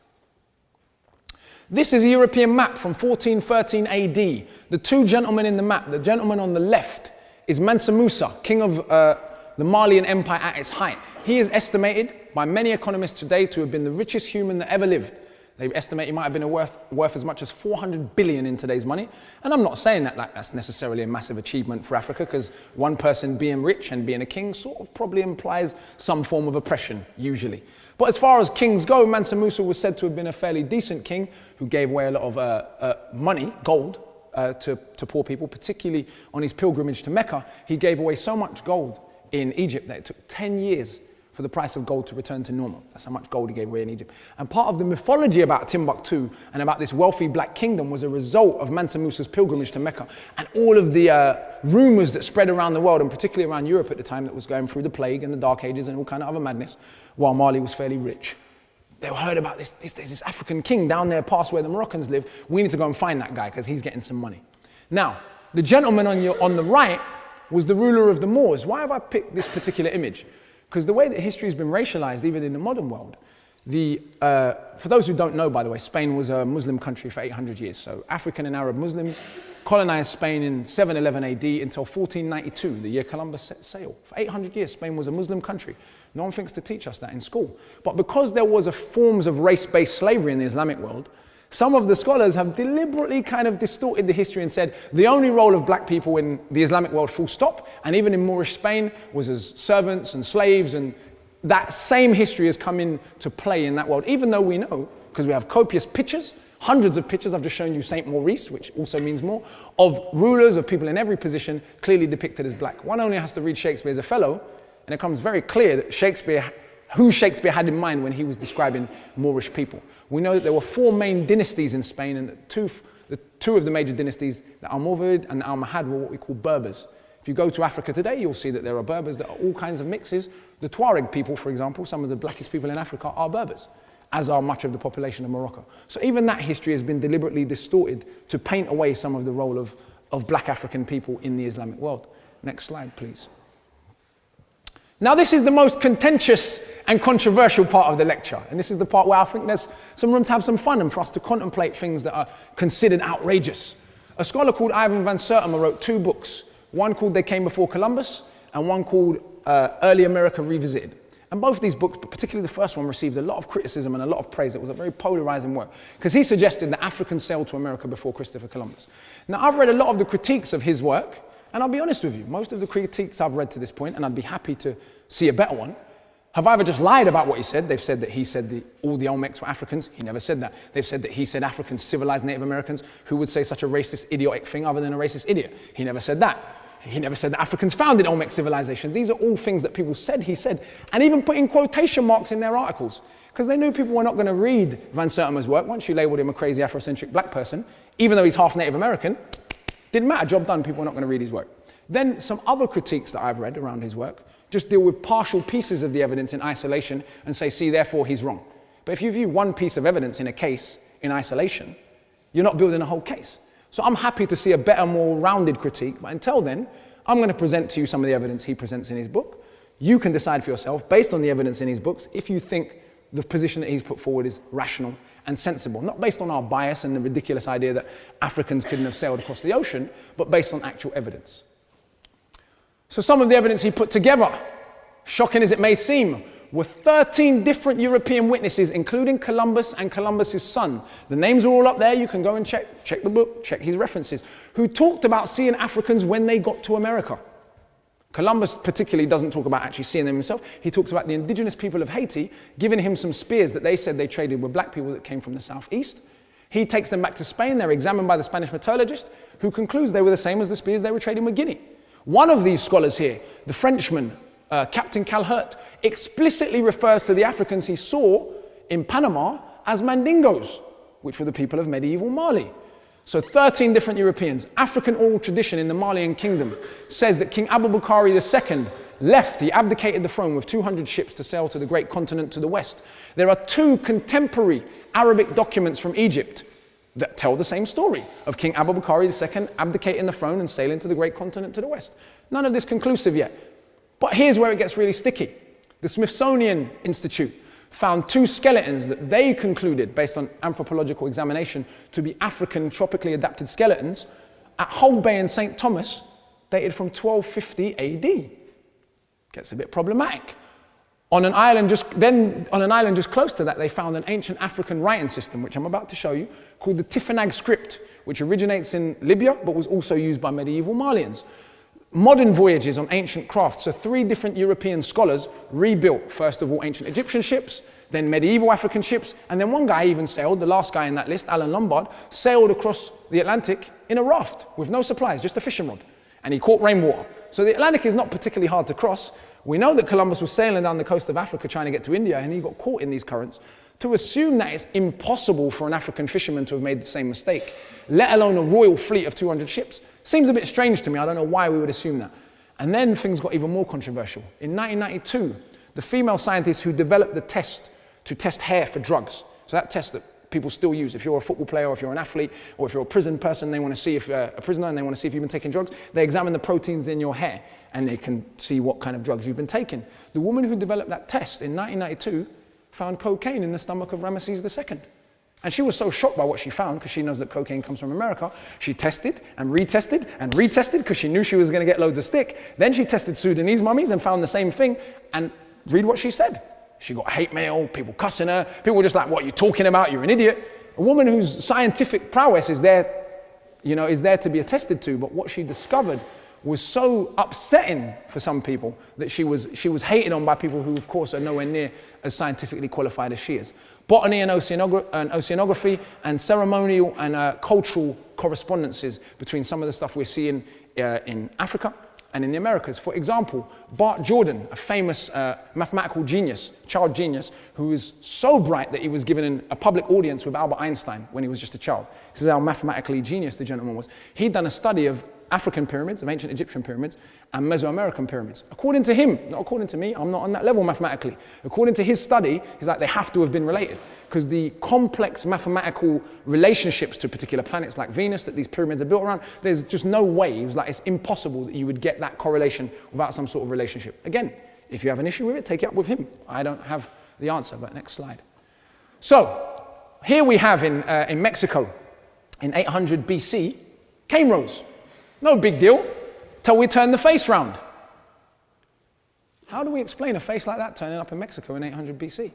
This is a European map from 1413 AD. The two gentlemen in the map, the gentleman on the left is Mansa Musa, king of the Malian Empire at its height. He is estimated by many economists today to have been the richest human that ever lived. They estimate he might have been worth as much as 400 billion in today's money. And I'm not saying that like that's necessarily a massive achievement for Africa, because one person being rich and being a king sort of probably implies some form of oppression, usually. But as far as kings go, Mansa Musa was said to have been a fairly decent king who gave away a lot of money, gold, to poor people, particularly on his pilgrimage to Mecca. He gave away so much gold in Egypt that it took 10 years for the price of gold to return to normal. That's how much gold he gave away in Egypt. And part of the mythology about Timbuktu and about this wealthy black kingdom was a result of Mansa Musa's pilgrimage to Mecca and all of the rumors that spread around the world, and particularly around Europe at the time that was going through the plague and the Dark Ages and all kind of other madness, while Mali was fairly rich. They heard about there's this African king down there past where the Moroccans live. We need to go and find that guy because he's getting some money. Now, the gentleman on the right was the ruler of the Moors. Why have I picked this particular image? Because the way that history has been racialized, even in the modern world, for those who don't know, by the way, Spain was a Muslim country for 800 years. So African and Arab Muslims colonized Spain in 711 AD until 1492, the year Columbus set sail. For 800 years, Spain was a Muslim country. No one thinks to teach us that in school. But because there was forms of race-based slavery in the Islamic world, some of the scholars have deliberately kind of distorted the history and said the only role of black people in the Islamic world, full stop, and even in Moorish Spain, was as servants and slaves, and that same history has come into play in that world, even though we know, because we have copious pictures, hundreds of pictures, I've just shown you Saint Maurice, which also means more, of rulers, of people in every position, clearly depicted as black. One only has to read Shakespeare as a fellow, and it comes very clear that who Shakespeare had in mind when he was describing Moorish people. We know that there were 4 main dynasties in Spain, and the two of the major dynasties, the Almoravid and the Almohad, were what we call Berbers. If you go to Africa today, you'll see that there are Berbers that are all kinds of mixes. The Tuareg people, for example, some of the blackest people in Africa are Berbers, as are much of the population of Morocco. So even that history has been deliberately distorted to paint away some of the role of black African people in the Islamic world. Next slide, please. Now, this is the most contentious and controversial part of the lecture. And this is the part where I think there's some room to have some fun and for us to contemplate things that are considered outrageous. A scholar called Ivan van Sertima wrote 2 books. One called They Came Before Columbus, and one called Early America Revisited. And both these books, but particularly the first one, received a lot of criticism and a lot of praise. It was a very polarizing work, because he suggested that Africans sailed to America before Christopher Columbus. Now, I've read a lot of the critiques of his work, and I'll be honest with you, most of the critiques I've read to this point, and I'd be happy to see a better one, have either just lied about what he said. They've said that he said all the Olmecs were Africans. He never said that. They've said that he said Africans civilized Native Americans. Who would say such a racist, idiotic thing other than a racist idiot? He never said that. He never said that Africans founded Olmec civilization. These are all things that people said he said, and even putting quotation marks in their articles, because they knew people were not going to read Van Sertima's work. Once you labeled him a crazy Afrocentric black person, even though he's half Native American, didn't matter, job done, people were not going to read his work. Then some other critiques that I've read around his work just deal with partial pieces of the evidence in isolation and say, see, therefore he's wrong. But if you view one piece of evidence in a case in isolation, you're not building a whole case. So I'm happy to see a better, more rounded critique, but until then, I'm going to present to you some of the evidence he presents in his book. You can decide for yourself, based on the evidence in his books, if you think the position that he's put forward is rational and sensible, not based on our bias and the ridiculous idea that Africans couldn't have sailed across the ocean, but based on actual evidence. So some of the evidence he put together, shocking as it may seem, were 13 different European witnesses, including Columbus and Columbus's son. The names are all up there. You can go and check the book, check his references, who talked about seeing Africans when they got to America. Columbus particularly doesn't talk about actually seeing them himself. He talks about the indigenous people of Haiti giving him some spears that they said they traded with black people that came from the southeast. He takes them back to Spain. They're examined by the Spanish metallurgist, who concludes they were the same as the spears they were trading with Guinea. One of these scholars here, the Frenchman, Captain Calhert, explicitly refers to the Africans he saw in Panama as Mandingos, which were the people of medieval Mali. So 13 different Europeans. African oral tradition in the Malian kingdom says that King Abubakar II left, he abdicated the throne with 200 ships to sail to the great continent to the west. There are 2 contemporary Arabic documents from Egypt that tell the same story of King Abubakar II abdicating the throne and sailing to the great continent to the west. None of this conclusive yet. But here's where it gets really sticky. The Smithsonian Institute found 2 skeletons that they concluded, based on anthropological examination, to be African tropically adapted skeletons at Hull Bay in St. Thomas, dated from 1250 AD. Gets a bit problematic. On an island just close to that, they found an ancient African writing system, which I'm about to show you, called the Tifinagh script, which originates in Libya, but was also used by medieval Malians. Modern voyages on ancient crafts, so 3 different European scholars rebuilt, first of all, ancient Egyptian ships, then medieval African ships, and then one guy even sailed, the last guy in that list, Alan Lombard, sailed across the Atlantic in a raft with no supplies, just a fishing rod, and he caught rainwater. So the Atlantic is not particularly hard to cross. We know that Columbus was sailing down the coast of Africa trying to get to India, and he got caught in these currents. To assume that it's impossible for an African fisherman to have made the same mistake, let alone a royal fleet of 200 ships, seems a bit strange to me. I don't know why we would assume that. And then things got even more controversial. In 1992, the female scientist who developed the test to test hair for drugs, so that test that people still use, if you're a football player, or if you're an athlete, or if you're a prison person, they want to see if you're a prisoner and they want to see if you've been taking drugs, they examine the proteins in your hair and they can see what kind of drugs you've been taking. The woman who developed that test in 1992 found cocaine in the stomach of Ramesses II. And she was so shocked by what she found, because she knows that cocaine comes from America, she tested and retested and retested because she knew she was going to get loads of stick. Then she tested Sudanese mummies and found the same thing. And read what she said. She got hate mail, people cussing her, people were just like, what are you talking about? You're an idiot. A woman whose scientific prowess is there, is there to be attested to, but what she discovered was so upsetting for some people that she was hated on by people who, of course, are nowhere near as scientifically qualified as she is. Botany and oceanography and ceremonial and cultural correspondences between some of the stuff we're seeing in Africa and in the Americas. For example, Bart Jordan, a famous mathematical genius, child genius, who was so bright that he was given a public audience with Albert Einstein when he was just a child. This is how mathematically genius the gentleman was. He'd done a study of African pyramids, of ancient Egyptian pyramids, and Mesoamerican pyramids. According to him, not according to me, I'm not on that level mathematically. According to his study, he's like, they have to have been related, because the complex mathematical relationships to particular planets like Venus that these pyramids are built around, there's just no way. He was like, it's impossible that you would get that correlation without some sort of relationship. Again, if you have an issue with it, take it up with him. I don't have the answer, but next slide. So, here we have in Mexico, in 800 BC, cane rows. No big deal, till we turn the face round. How do we explain a face like that turning up in Mexico in 800 BC?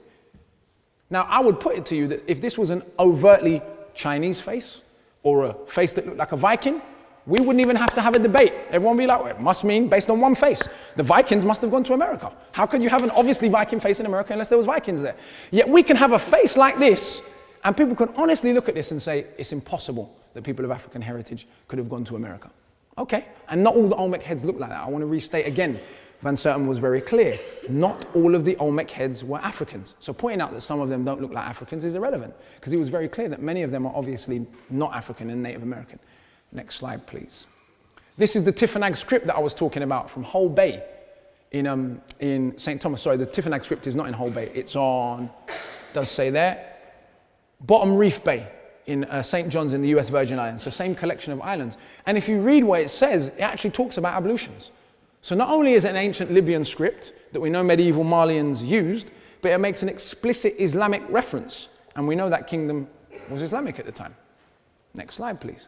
Now, I would put it to you that if this was an overtly Chinese face, or a face that looked like a Viking, we wouldn't even have to have a debate. Everyone would be like, well, it must mean based on one face. The Vikings must have gone to America. How could you have an obviously Viking face in America unless there was Vikings there? Yet we can have a face like this, and people can honestly look at this and say, it's impossible that people of African heritage could have gone to America. Okay, and not all the Olmec heads look like that. I want to restate again, Van Serten was very clear. Not all of the Olmec heads were Africans. So pointing out that some of them don't look like Africans is irrelevant, because he was very clear that many of them are obviously not African and Native American. Next slide, please. This is the Tifinagh script that I was talking about from Hull Bay in St. Thomas. Sorry, the Tifinagh script is not in Hull Bay. It's on, does say there, Bottom Reef Bay in St. John's in the US Virgin Islands. So same collection of islands. And if you read what it says, it actually talks about ablutions. So not only is it an ancient Libyan script that we know medieval Malians used, but it makes an explicit Islamic reference. And we know that kingdom was Islamic at the time. Next slide, please.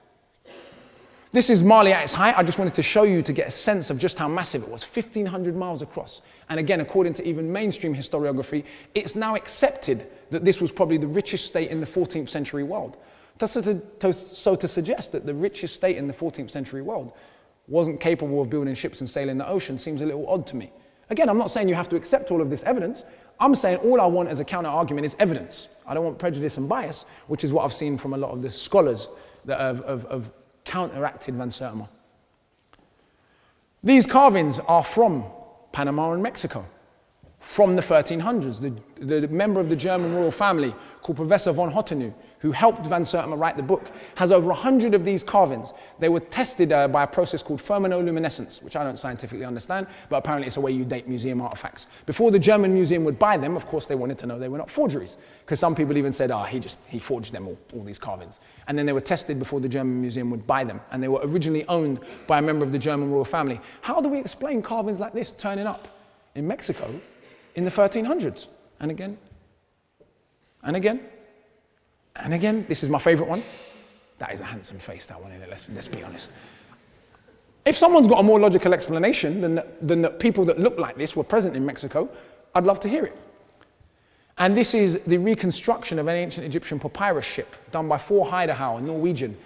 This is Mali at its height. I just wanted to show you to get a sense of just how massive it was, 1,500 miles across. And again, according to even mainstream historiography, it's now accepted that this was probably the richest state in the 14th century world. So to suggest that the richest state in the 14th century world wasn't capable of building ships and sailing the ocean seems a little odd to me. Again, I'm not saying you have to accept all of this evidence. I'm saying all I want as a counter-argument is evidence. I don't want prejudice and bias, which is what I've seen from a lot of the scholars that have counteracted Van Sertima. These carvings are from Panama and Mexico, from the 1300s. The member of the German royal family called Professor von Hottenau, who helped Van Sertima write the book, has over 100 of these carvings. They were tested by a process called thermoluminescence, which I don't scientifically understand, but apparently it's a way you date museum artifacts. Before the German museum would buy them, of course they wanted to know they were not forgeries, because some people even said, he forged them all these carvings. And then they were tested before the German museum would buy them, and they were originally owned by a member of the German royal family. How do we explain carvings like this turning up in Mexico in the 1300s? And again, and again, and again. This is my favorite one. That is a handsome face, that one, isn't it? Let's be honest. If someone's got a more logical explanation than that people that look like this were present in Mexico, I'd love to hear it. And this is the reconstruction of an ancient Egyptian papyrus ship done by Thor Heyerdahl, a Norwegian,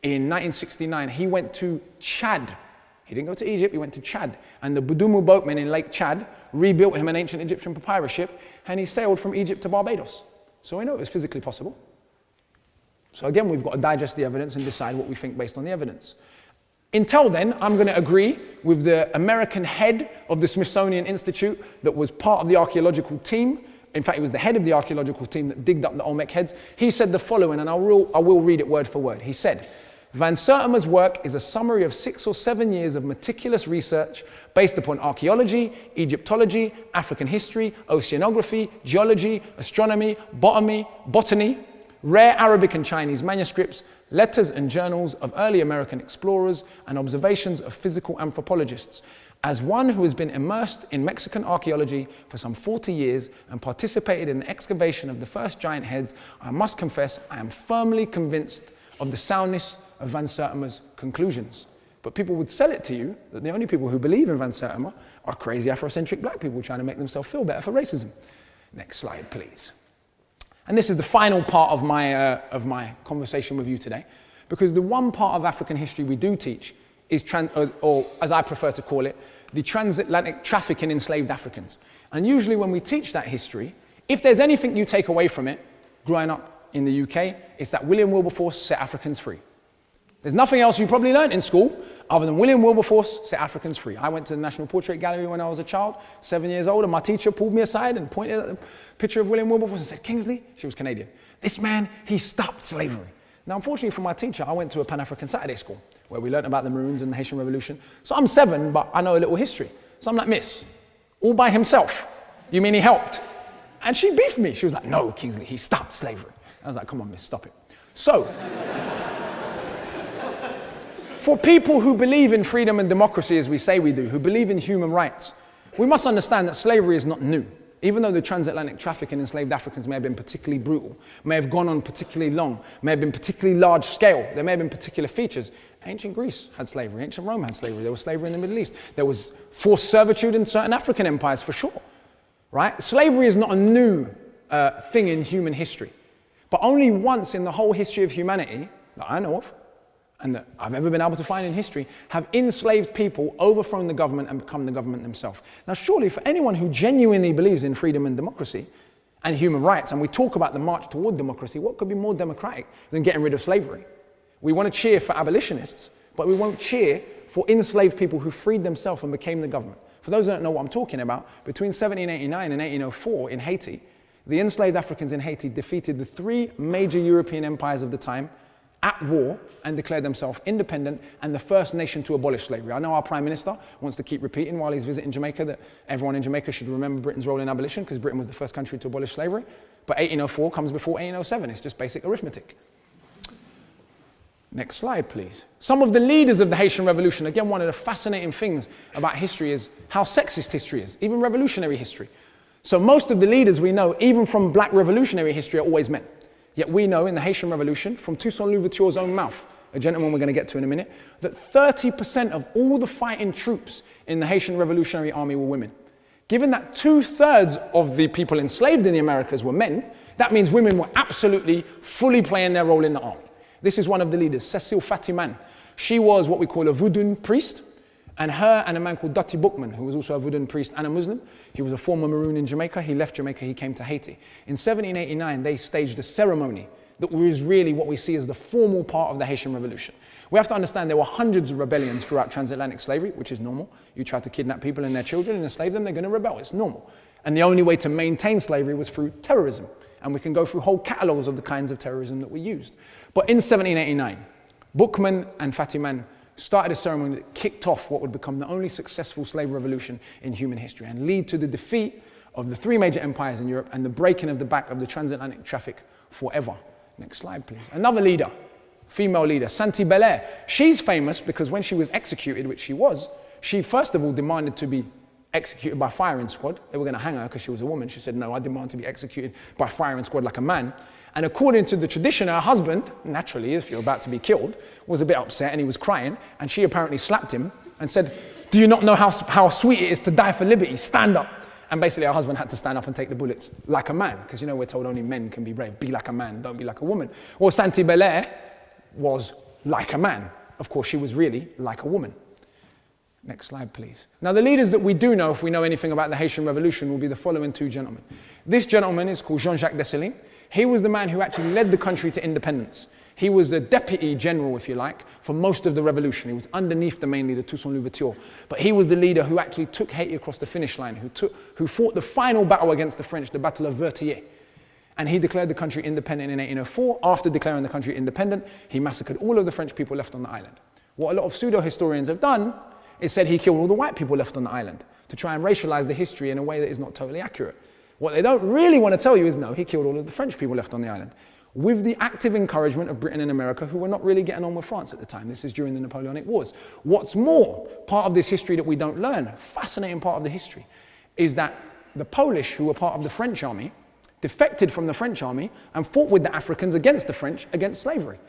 in 1969. He went to Chad. He didn't go to Egypt, he went to Chad. And the Budumu boatmen in Lake Chad rebuilt him an ancient Egyptian papyrus ship, and he sailed from Egypt to Barbados. So we know it was physically possible. So again, we've got to digest the evidence and decide what we think based on the evidence. Until then, I'm going to agree with the American head of the Smithsonian Institute that was part of the archaeological team. In fact, he was the head of the archaeological team that digged up the Olmec heads. He said the following, and I will read it word for word. He said, Van Sertima's work is a summary of 6 or 7 years of meticulous research based upon archaeology, Egyptology, African history, oceanography, geology, astronomy, botany, rare Arabic and Chinese manuscripts, letters and journals of early American explorers, and observations of physical anthropologists. As one who has been immersed in Mexican archaeology for some 40 years and participated in the excavation of the first giant heads, I must confess I am firmly convinced of the soundness of Van Sertima's conclusions. But people would sell it to you that the only people who believe in Van Sertima are crazy Afrocentric black people trying to make themselves feel better for racism. Next slide, please. And this is the final part of my conversation with you today, because the one part of African history we do teach is, or as I prefer to call it, the transatlantic traffic in enslaved Africans. And usually when we teach that history, if there's anything you take away from it, growing up in the UK, it's that William Wilberforce set Africans free. There's nothing else you probably learned in school other than William Wilberforce set Africans free. I went to the National Portrait Gallery when I was a child, 7 years old, and my teacher pulled me aside and pointed at the picture of William Wilberforce and said, Kingsley, she was Canadian, this man, he stopped slavery. Now, unfortunately for my teacher, I went to a Pan-African Saturday school where we learned about the Maroons and the Haitian Revolution. So I'm 7, but I know a little history. So I'm like, miss, all by himself. You mean he helped? And she beefed me. She was like, no, Kingsley, he stopped slavery. I was like, come on, miss, stop it. So, for people who believe in freedom and democracy, as we say we do, who believe in human rights, we must understand that slavery is not new. Even though the transatlantic traffic in enslaved Africans may have been particularly brutal, may have gone on particularly long, may have been particularly large scale, there may have been particular features. Ancient Greece had slavery, ancient Rome had slavery, there was slavery in the Middle East, there was forced servitude in certain African empires for sure, right? Slavery is not a new thing in human history, but only once in the whole history of humanity that I know of, and that I've ever been able to find in history, have enslaved people overthrown the government and become the government themselves. Now, surely for anyone who genuinely believes in freedom and democracy and human rights, and we talk about the march toward democracy, what could be more democratic than getting rid of slavery? We want to cheer for abolitionists, but we won't cheer for enslaved people who freed themselves and became the government. For those who don't know what I'm talking about, between 1789 and 1804 in Haiti, the enslaved Africans in Haiti defeated the 3 major European empires of the time at war and declared themselves independent and the first nation to abolish slavery. I know our Prime Minister wants to keep repeating while he's visiting Jamaica that everyone in Jamaica should remember Britain's role in abolition because Britain was the first country to abolish slavery. But 1804 comes before 1807. It's just basic arithmetic. Next slide, please. Some of the leaders of the Haitian Revolution, again, one of the fascinating things about history is how sexist history is, even revolutionary history. So most of the leaders we know, even from black revolutionary history, are always men. Yet we know in the Haitian Revolution, from Toussaint Louverture's own mouth, a gentleman we're going to get to in a minute, that 30% of all the fighting troops in the Haitian Revolutionary Army were women. Given that 2/3 of the people enslaved in the Americas were men, that means women were absolutely fully playing their role in the army. This is one of the leaders, Cécile Fatiman. She was what we call a voodoo priest, and her and a man called Dutty Bookman, who was also a voodoo priest and a Muslim. He was a former Maroon in Jamaica. He left Jamaica, he came to Haiti. In 1789, they staged a ceremony that was really what we see as the formal part of the Haitian Revolution. We have to understand there were hundreds of rebellions throughout transatlantic slavery, which is normal. You try to kidnap people and their children and enslave them, they're going to rebel. It's normal. And the only way to maintain slavery was through terrorism. And we can go through whole catalogues of the kinds of terrorism that we used. But in 1789, Bookman and Fatiman started a ceremony that kicked off what would become the only successful slave revolution in human history and lead to the defeat of the three major empires in Europe and the breaking of the back of the transatlantic traffic forever. Next slide, please. Another leader, female leader, Santi Belair. She's famous because when she was executed, which she was, she first of all demanded to be executed by firing squad. They were going to hang her because she was a woman. She said, no, I demand to be executed by firing squad like a man. And according to the tradition, her husband, naturally, if you're about to be killed, was a bit upset and he was crying. And she apparently slapped him and said, do you not know how sweet it is to die for liberty? Stand up. And basically her husband had to stand up and take the bullets like a man. Because we're told only men can be brave. Be like a man, don't be like a woman. Well, Santi Belair was like a man. Of course, she was really like a woman. Next slide, please. Now, the leaders that we do know, if we know anything about the Haitian Revolution, will be the following two gentlemen. This gentleman is called Jean-Jacques Dessalines. He was the man who actually led the country to independence. He was the deputy general, if you like, for most of the revolution. He was underneath the main leader, Toussaint Louverture. But he was the leader who actually took Haiti across the finish line, who fought the final battle against the French, the Battle of Vertières. And he declared the country independent in 1804. After declaring the country independent, he massacred all of the French people left on the island. What a lot of pseudo-historians have done is said he killed all the white people left on the island to try and racialize the history in a way that is not totally accurate. What they don't really want to tell you is, no, he killed all of the French people left on the island, with the active encouragement of Britain and America, who were not really getting on with France at the time. This is during the Napoleonic Wars. What's more, part of this history that we don't learn, fascinating part of the history, is that the Polish, who were part of the French army, defected from the French army and fought with the Africans against the French, against slavery.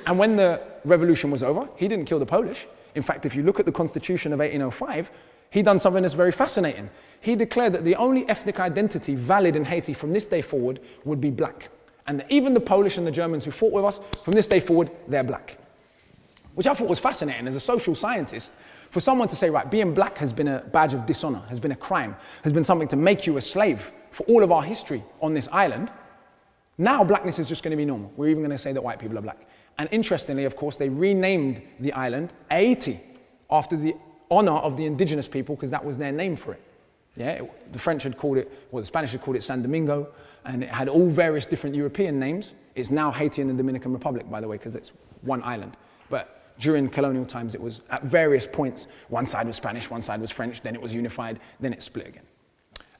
And when the revolution was over, he didn't kill the Polish. In fact, if you look at the Constitution of 1805, he done something that's very fascinating. He declared that the only ethnic identity valid in Haiti from this day forward would be black. And that even the Polish and the Germans who fought with us, from this day forward, they're black. Which I thought was fascinating as a social scientist, for someone to say, right, being black has been a badge of dishonor, has been a crime, has been something to make you a slave for all of our history on this island. Now blackness is just going to be normal. We're even going to say that white people are black. And interestingly, of course, they renamed the island Haiti after the honor of the indigenous people, because that was their name for it. Yeah, the French had called it, or the Spanish had called it San Domingo, and it had all various different European names. It's now Haiti and the Dominican Republic, by the way, because it's one island. But during colonial times, it was at various points, one side was Spanish, one side was French, then it was unified, then it split again.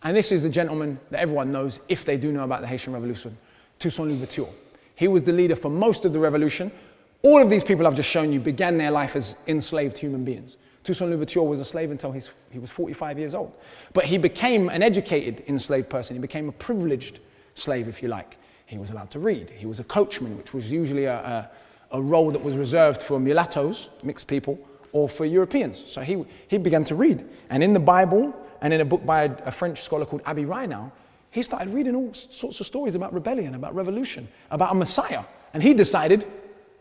And this is the gentleman that everyone knows, if they do know about the Haitian Revolution, Toussaint Louverture. He was the leader for most of the revolution. All of these people I've just shown you began their life as enslaved human beings. Toussaint Louverture was a slave until he was 45 years old. But he became an educated enslaved person. He became a privileged slave, if you like. He was allowed to read. He was a coachman, which was usually a role that was reserved for mulattoes, mixed people, or for Europeans. So he began to read. And in the Bible, and in a book by a French scholar called Abby Reinau, he started reading all sorts of stories about rebellion, about revolution, about a Messiah. And he decided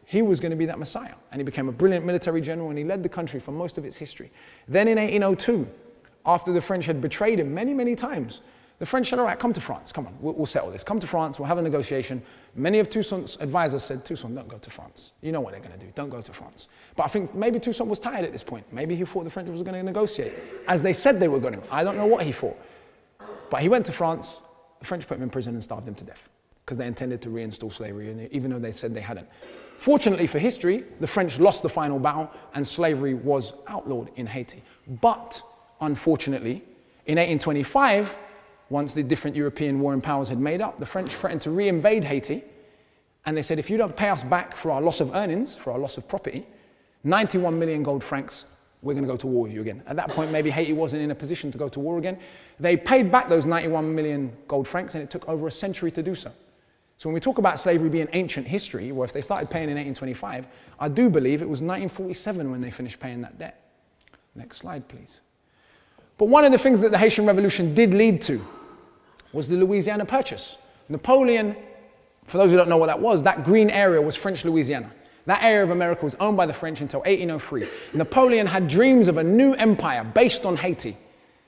he was going to be that Messiah. And he became a brilliant military general, and he led the country for most of its history. Then in 1802, after the French had betrayed him many, many times, the French said, all right, come to France. Come on, we'll settle this. Come to France, we'll have a negotiation. Many of Toussaint's advisors said, Toussaint, don't go to France. You know what they're going to do. Don't go to France. But I think maybe Toussaint was tired at this point. Maybe he thought the French was going to negotiate, as they said they were going to. I don't know what he thought. But he went to France. The French put him in prison and starved him to death, because they intended to reinstall slavery, even though they said they hadn't. Fortunately for history, the French lost the final battle and slavery was outlawed in Haiti. But unfortunately, in 1825, once the different European warring powers had made up, the French threatened to re-invade Haiti. And they said, if you don't pay us back for our loss of earnings, for our loss of property, 91 million gold francs we're going to go to war with you again. At that point, maybe Haiti wasn't in a position to go to war again. They paid back those 91 million gold francs, and it took over a century to do so. So when we talk about slavery being ancient history, well, if they started paying in 1825, I do believe it was 1947 when they finished paying that debt. Next slide, please. But one of the things that the Haitian Revolution did lead to was the Louisiana Purchase. Napoleon, for those who don't know what that was, that green area was French Louisiana. That area of America was owned by the French until 1803. Napoleon had dreams of a new empire based on Haiti.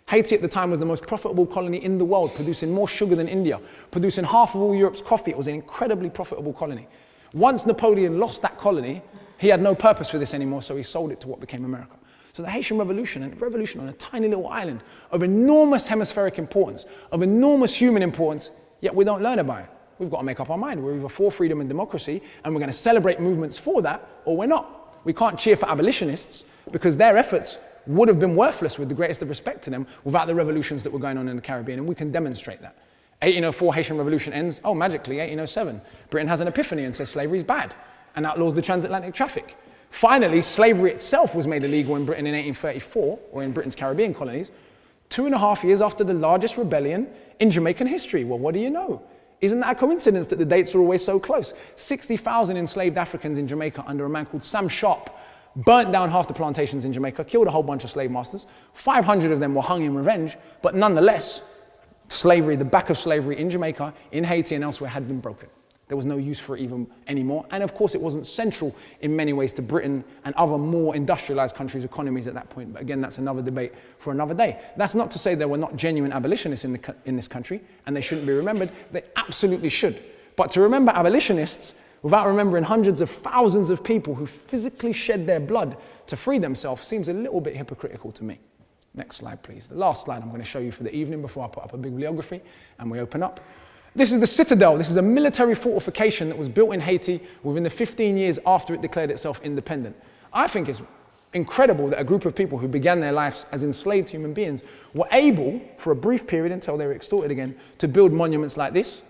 Haiti at the time was the most profitable colony in the world, producing more sugar than India, producing half of all Europe's coffee. It was an incredibly profitable colony. Once Napoleon lost that colony, he had no purpose for this anymore, so he sold it to what became America. So the Haitian Revolution, and revolution on a tiny little island of enormous hemispheric importance, of enormous human importance, yet we don't learn about it. We've got to make up our mind. We're either for freedom and democracy, and we're going to celebrate movements for that, or we're not. We can't cheer for abolitionists, because their efforts would have been worthless, with the greatest of respect to them, without the revolutions that were going on in the Caribbean, and we can demonstrate that. 1804, Haitian Revolution ends. Oh, magically, 1807. Britain has an epiphany and says slavery is bad, and outlaws the transatlantic traffic. Finally, slavery itself was made illegal in Britain in 1834, or in Britain's Caribbean colonies, 2.5 years after the largest rebellion in Jamaican history. Well, what do you know? Isn't that a coincidence that the dates are always so close? 60,000 enslaved Africans in Jamaica under a man called Sam Sharp burnt down half the plantations in Jamaica, killed a whole bunch of slave masters. 500 of them were hung in revenge, but nonetheless, slavery, the back of slavery in Jamaica, in Haiti and elsewhere had been broken. There was no use for it even anymore. And of course, it wasn't central in many ways to Britain and other more industrialized countries' economies at that point. But again, that's another debate for another day. That's not to say there were not genuine abolitionists in this country, and they shouldn't be remembered. They absolutely should. But to remember abolitionists without remembering hundreds of thousands of people who physically shed their blood to free themselves seems a little bit hypocritical to me. Next slide, please. The last slide I'm going to show you for the evening before I put up a bibliography and we open up. This is the Citadel. This is a military fortification that was built in Haiti within the 15 years after it declared itself independent. I think it's incredible that a group of people who began their lives as enslaved human beings were able, for a brief period until they were extorted again, to build monuments like this.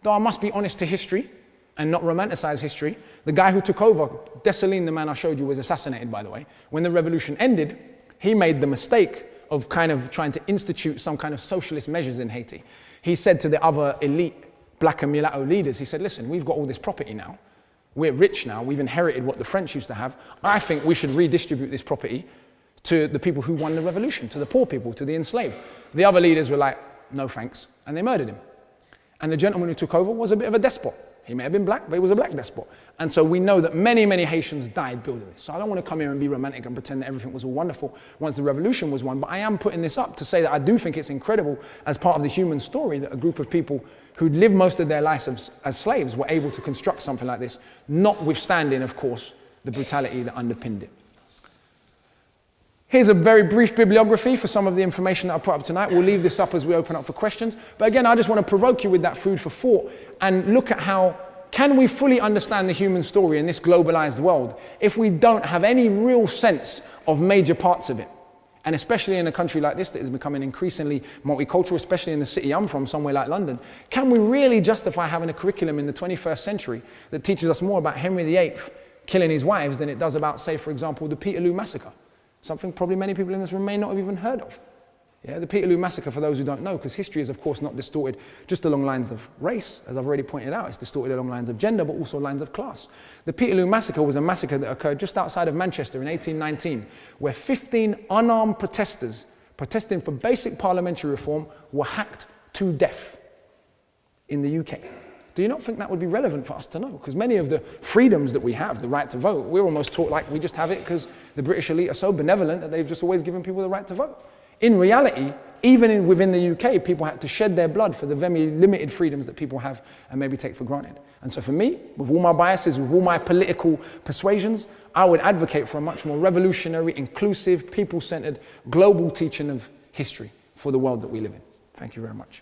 Though I must be honest to history and not romanticize history, the guy who took over, Dessalines, the man I showed you, was assassinated, by the way. When the revolution ended, he made the mistake of kind of trying to institute some kind of socialist measures in Haiti. He said to the other elite black and mulatto leaders, he said, listen, we've got all this property now. We're rich now. We've inherited what the French used to have. I think we should redistribute this property to the people who won the revolution, to the poor people, to the enslaved. The other leaders were like, no thanks, and they murdered him. And the gentleman who took over was a bit of a despot. He may have been black, but he was a black despot. And so we know that many, many Haitians died building this. So I don't want to come here and be romantic and pretend that everything was all wonderful once the revolution was won, but I am putting this up to say that I do think it's incredible as part of the human story that a group of people who'd lived most of their lives as slaves were able to construct something like this, notwithstanding, of course, the brutality that underpinned it. Here's a very brief bibliography for some of the information that I put up tonight. We'll leave this up as we open up for questions. But again, I just want to provoke you with that food for thought and look at how can we fully understand the human story in this globalized world if we don't have any real sense of major parts of it? And especially in a country like this that is becoming increasingly multicultural, especially in the city I'm from, somewhere like London, can we really justify having a curriculum in the 21st century that teaches us more about Henry VIII killing his wives than it does about, say, for example, the Peterloo Massacre? Something probably many people in this room may not have even heard of. Yeah, the Peterloo Massacre, for those who don't know, because history is, of course, not distorted just along lines of race, as I've already pointed out. It's distorted along lines of gender, but also lines of class. The Peterloo Massacre was a massacre that occurred just outside of Manchester in 1819, where 15 unarmed protesters protesting for basic parliamentary reform were hacked to death in the UK. Do you not think that would be relevant for us to know? Because many of the freedoms that we have, the right to vote, we're almost taught like we just have it because the British elite are so benevolent that they've just always given people the right to vote. In reality, even within the UK, people had to shed their blood for the very limited freedoms that people have and maybe take for granted. And so for me, with all my biases, with all my political persuasions, I would advocate for a much more revolutionary, inclusive, people-centered, global teaching of history for the world that we live in. Thank you very much.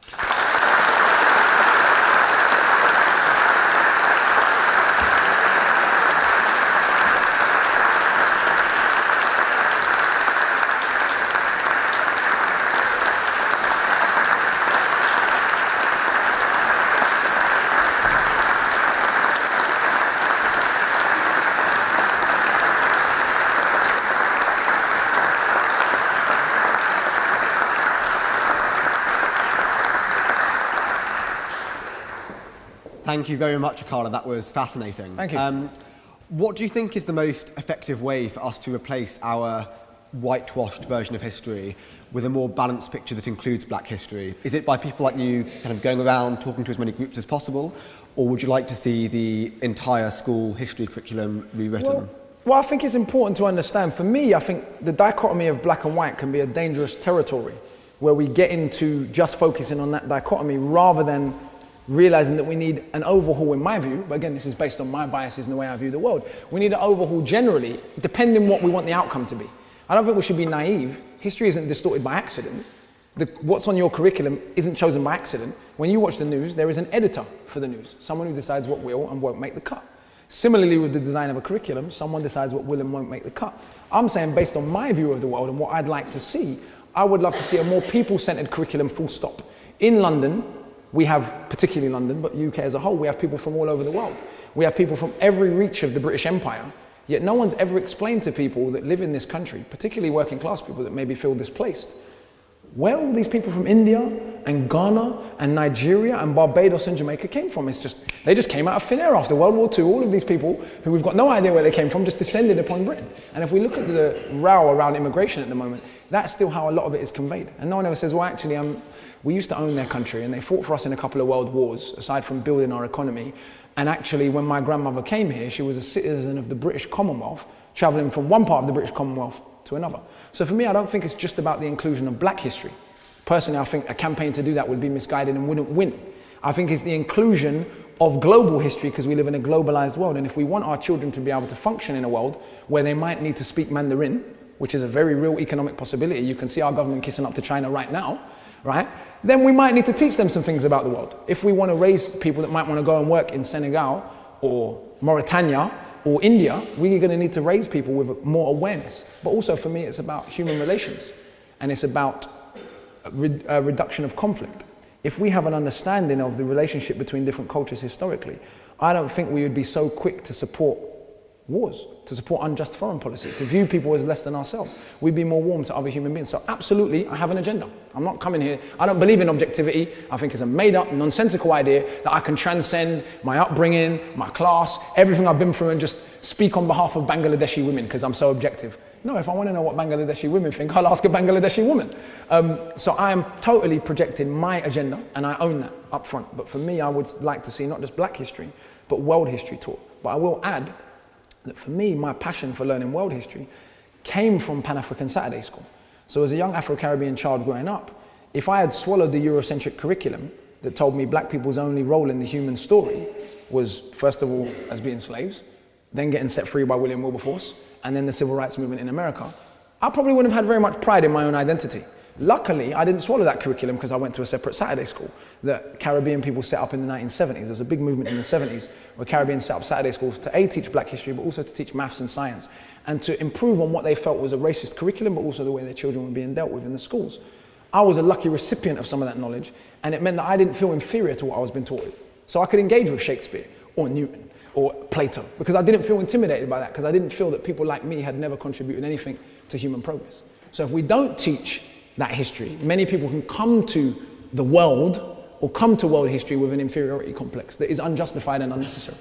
Thank you very much, Akala. That was fascinating. Thank you. What do you think is the most effective way for us to replace our whitewashed version of history with a more balanced picture that includes black history? Is it by people like you kind of going around talking to as many groups as possible, or would you like to see the entire school history curriculum rewritten? Well, I think it's important to understand. For me, I think the dichotomy of black and white can be a dangerous territory where we get into just focusing on that dichotomy rather than realizing that we need an overhaul, in my view. But again, this is based on my biases and the way I view the world. We need an overhaul generally, depending what we want the outcome to be. I don't think we should be naive. History isn't distorted by accident. What's on your curriculum isn't chosen by accident. When you watch the news, there is an editor for the news, someone who decides what will and won't make the cut. Similarly, with the design of a curriculum, someone decides what will and won't make the cut. I'm saying, based on my view of the world and what I'd like to see, I would love to see a more people-centered curriculum, full stop. In London, we have, particularly London, but UK as a whole, we have people from all over the world. We have people from every reach of the British Empire, yet no one's ever explained to people that live in this country, particularly working class people that maybe feel displaced, where all these people from India and Ghana and Nigeria and Barbados and Jamaica came from. They just came out of thin air after World War II. All of these people who we've got no idea where they came from just descended upon Britain. And if we look at the row around immigration at the moment, that's still how a lot of it is conveyed. And no one ever says, well, actually, we used to own their country and they fought for us in a couple of world wars, aside from building our economy. And actually, when my grandmother came here, she was a citizen of the British Commonwealth, traveling from one part of the British Commonwealth to another. So for me, I don't think it's just about the inclusion of black history. Personally, I think a campaign to do that would be misguided and wouldn't win. I think it's the inclusion of global history, because we live in a globalized world. And if we want our children to be able to function in a world where they might need to speak Mandarin, which is a very real economic possibility, you can see our government kissing up to China right now, right? Then we might need to teach them some things about the world. If we want to raise people that might want to go and work in Senegal or Mauritania or India, we're going to need to raise people with more awareness. But also for me, it's about human relations, and it's about a reduction of conflict. If we have an understanding of the relationship between different cultures historically, I don't think we would be so quick to support wars, to support unjust foreign policy, to view people as less than ourselves. We'd be more warm to other human beings. So absolutely, I have an agenda. I'm not coming here, I don't believe in objectivity. I think it's a made up, nonsensical idea that I can transcend my upbringing, my class, everything I've been through and just speak on behalf of Bangladeshi women because I'm so objective. No, if I want to know what Bangladeshi women think, I'll ask a Bangladeshi woman. So I am totally projecting my agenda and I own that up front. But for me, I would like to see not just black history, but world history taught. But I will add that for me, my passion for learning world history came from Pan-African Saturday School. So as a young Afro-Caribbean child growing up, if I had swallowed the Eurocentric curriculum that told me black people's only role in the human story was, first of all, as being slaves, then getting set free by William Wilberforce, and then the civil rights movement in America, I probably wouldn't have had very much pride in my own identity. Luckily, I didn't swallow that curriculum because I went to a separate Saturday school that Caribbean people set up in the 1970s. There was a big movement in the 70s where Caribbeans set up Saturday schools to A, teach black history, but also to teach maths and science, and to improve on what they felt was a racist curriculum, but also the way their children were being dealt with in the schools. I was a lucky recipient of some of that knowledge, and it meant that I didn't feel inferior to what I was being taught. So I could engage with Shakespeare or Newton or Plato, because I didn't feel intimidated by that, because I didn't feel that people like me had never contributed anything to human progress. So if we don't teach that history, many people can come to the world or come to world history with an inferiority complex that is unjustified and unnecessary.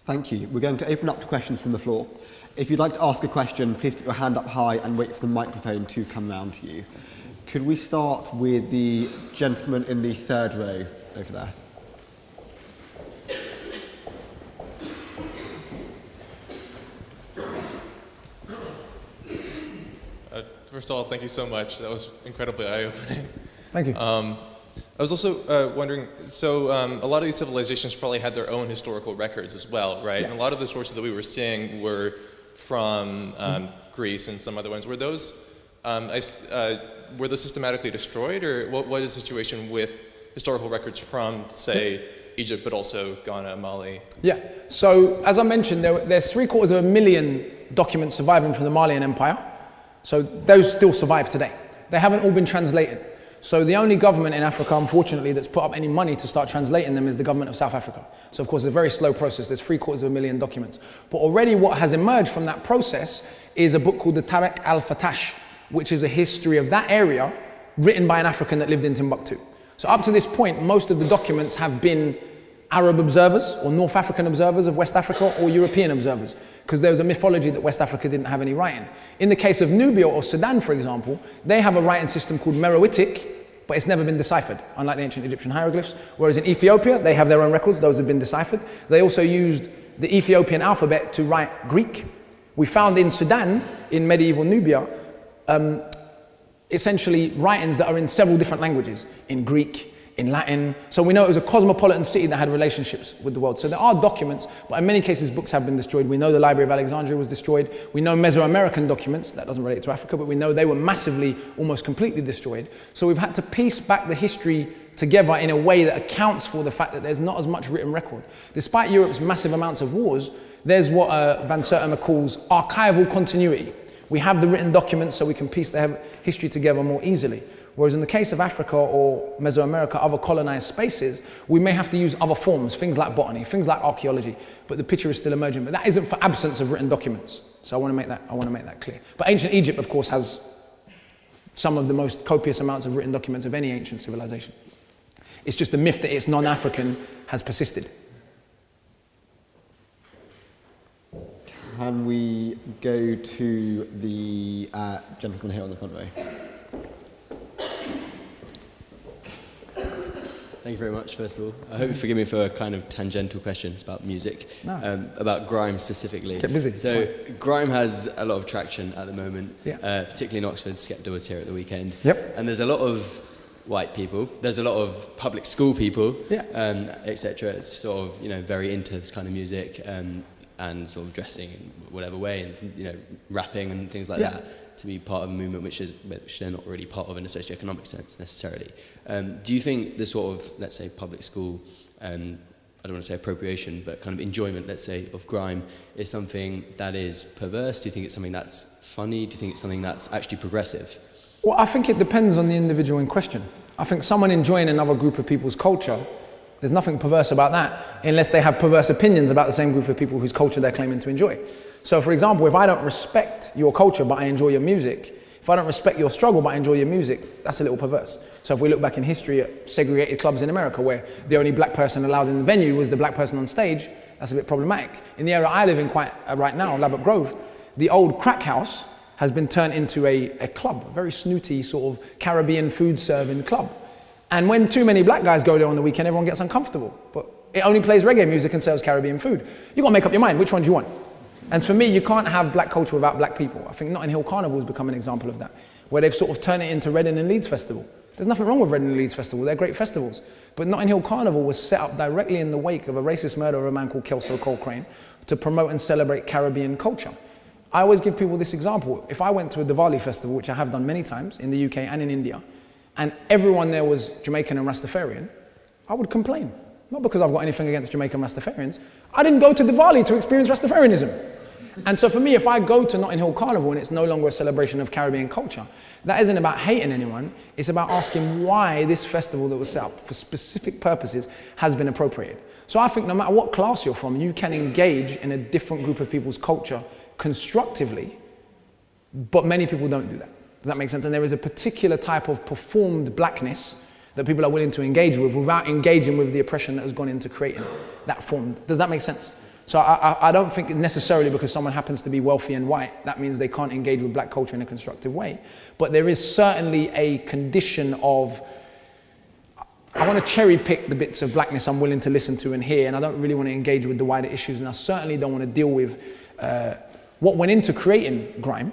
Thank you. We're going to open up to questions from the floor. If you'd like to ask a question, please put your hand up high and wait for the microphone to come round to you. Could we start with the gentleman in the third row over there? First of all, thank you so much. That was incredibly eye-opening. Thank you. I was also wondering, so a lot of these civilizations probably had their own historical records as well, right? Yeah. And a lot of the sources that we were seeing were from Greece and some other ones. Were those systematically destroyed, or what is the situation with historical records from, say, Egypt, but also Ghana, Mali? Yeah, so as I mentioned, there's 750,000 documents surviving from the Malian Empire. So those still survive today. They haven't all been translated. So the only government in Africa, unfortunately, that's put up any money to start translating them is the government of South Africa. So of course, it's a very slow process. There's 750,000 documents. But already what has emerged from that process is a book called the Tariq al-Fatash, which is a history of that area written by an African that lived in Timbuktu. So up to this point, most of the documents have been Arab observers or North African observers of West Africa or European observers, because there was a mythology that West Africa didn't have any writing. In the case of Nubia or Sudan, for example, they have a writing system called Meroitic, but it's never been deciphered, unlike the ancient Egyptian hieroglyphs. Whereas in Ethiopia, they have their own records, those have been deciphered. They also used the Ethiopian alphabet to write Greek. We found in Sudan, in medieval Nubia, essentially writings that are in several different languages, in Greek, in Latin. So we know it was a cosmopolitan city that had relationships with the world. So there are documents, but in many cases books have been destroyed. We know the Library of Alexandria was destroyed. We know Mesoamerican documents, that doesn't relate to Africa, but we know they were massively, almost completely destroyed. So we've had to piece back the history together in a way that accounts for the fact that there's not as much written record. Despite Europe's massive amounts of wars, there's what Van Sertima calls archival continuity. We have the written documents so we can piece the history together more easily. Whereas in the case of Africa or Mesoamerica, other colonized spaces, we may have to use other forms, things like botany, things like archaeology, but the picture is still emerging. But that isn't for absence of written documents. So I want to make that clear. But ancient Egypt, of course, has some of the most copious amounts of written documents of any ancient civilization. It's just the myth that it's non-African has persisted. Can we go to the gentleman here on the front row? Thank you very much, first of all. I hope you forgive me for kind of tangential questions about music, No. About grime specifically. Get busy. So grime has a lot of traction at the moment, Yeah. Particularly in Oxford. Skepta was here at the weekend. Yep. And there's a lot of white people, there's a lot of public school people, Yeah. etc. It's sort of, very into this kind of music and sort of dressing in whatever way and, rapping and things like Yeah. that, to be part of a movement which they're not really part of in a socioeconomic sense necessarily. Do you think the sort of, let's say, public school, I don't want to say appropriation, but kind of enjoyment, let's say, of grime is something that is perverse? Do you think it's something that's funny? Do you think it's something that's actually progressive? Well, I think it depends on the individual in question. I think someone enjoying another group of people's culture, there's nothing perverse about that, unless they have perverse opinions about the same group of people whose culture they're claiming to enjoy. So for example, if I don't respect your culture but I enjoy your music, if I don't respect your struggle but I enjoy your music, that's a little perverse. So if we look back in history at segregated clubs in America where the only black person allowed in the venue was the black person on stage, that's a bit problematic. In the area I live in right now, Labatt Grove, the old crack house has been turned into a club, a very snooty sort of Caribbean food serving club. And when too many black guys go there on the weekend, everyone gets uncomfortable. But it only plays reggae music and serves Caribbean food. You've got to make up your mind, which one do you want? And for me, you can't have black culture without black people. I think Notting Hill Carnival has become an example of that, where they've sort of turned it into Reading and Leeds Festival. There's nothing wrong with Reading and Leeds Festival, they're great festivals. But Notting Hill Carnival was set up directly in the wake of a racist murder of a man called Kelso Cole Crane to promote and celebrate Caribbean culture. I always give people this example. If I went to a Diwali festival, which I have done many times in the UK and in India, and everyone there was Jamaican and Rastafarian, I would complain. Not because I've got anything against Jamaican Rastafarians. I didn't go to Diwali to experience Rastafarianism. And so for me, if I go to Notting Hill Carnival and it's no longer a celebration of Caribbean culture, that isn't about hating anyone, it's about asking why this festival that was set up for specific purposes has been appropriated. So I think no matter what class you're from, you can engage in a different group of people's culture constructively, but many people don't do that. Does that make sense? And there is a particular type of performed blackness that people are willing to engage with without engaging with the oppression that has gone into creating that form. Does that make sense? So I don't think necessarily because someone happens to be wealthy and white, that means they can't engage with black culture in a constructive way. But there is certainly a condition of, I want to cherry pick the bits of blackness I'm willing to listen to and hear, and I don't really want to engage with the wider issues, and I certainly don't want to deal with what went into creating grime,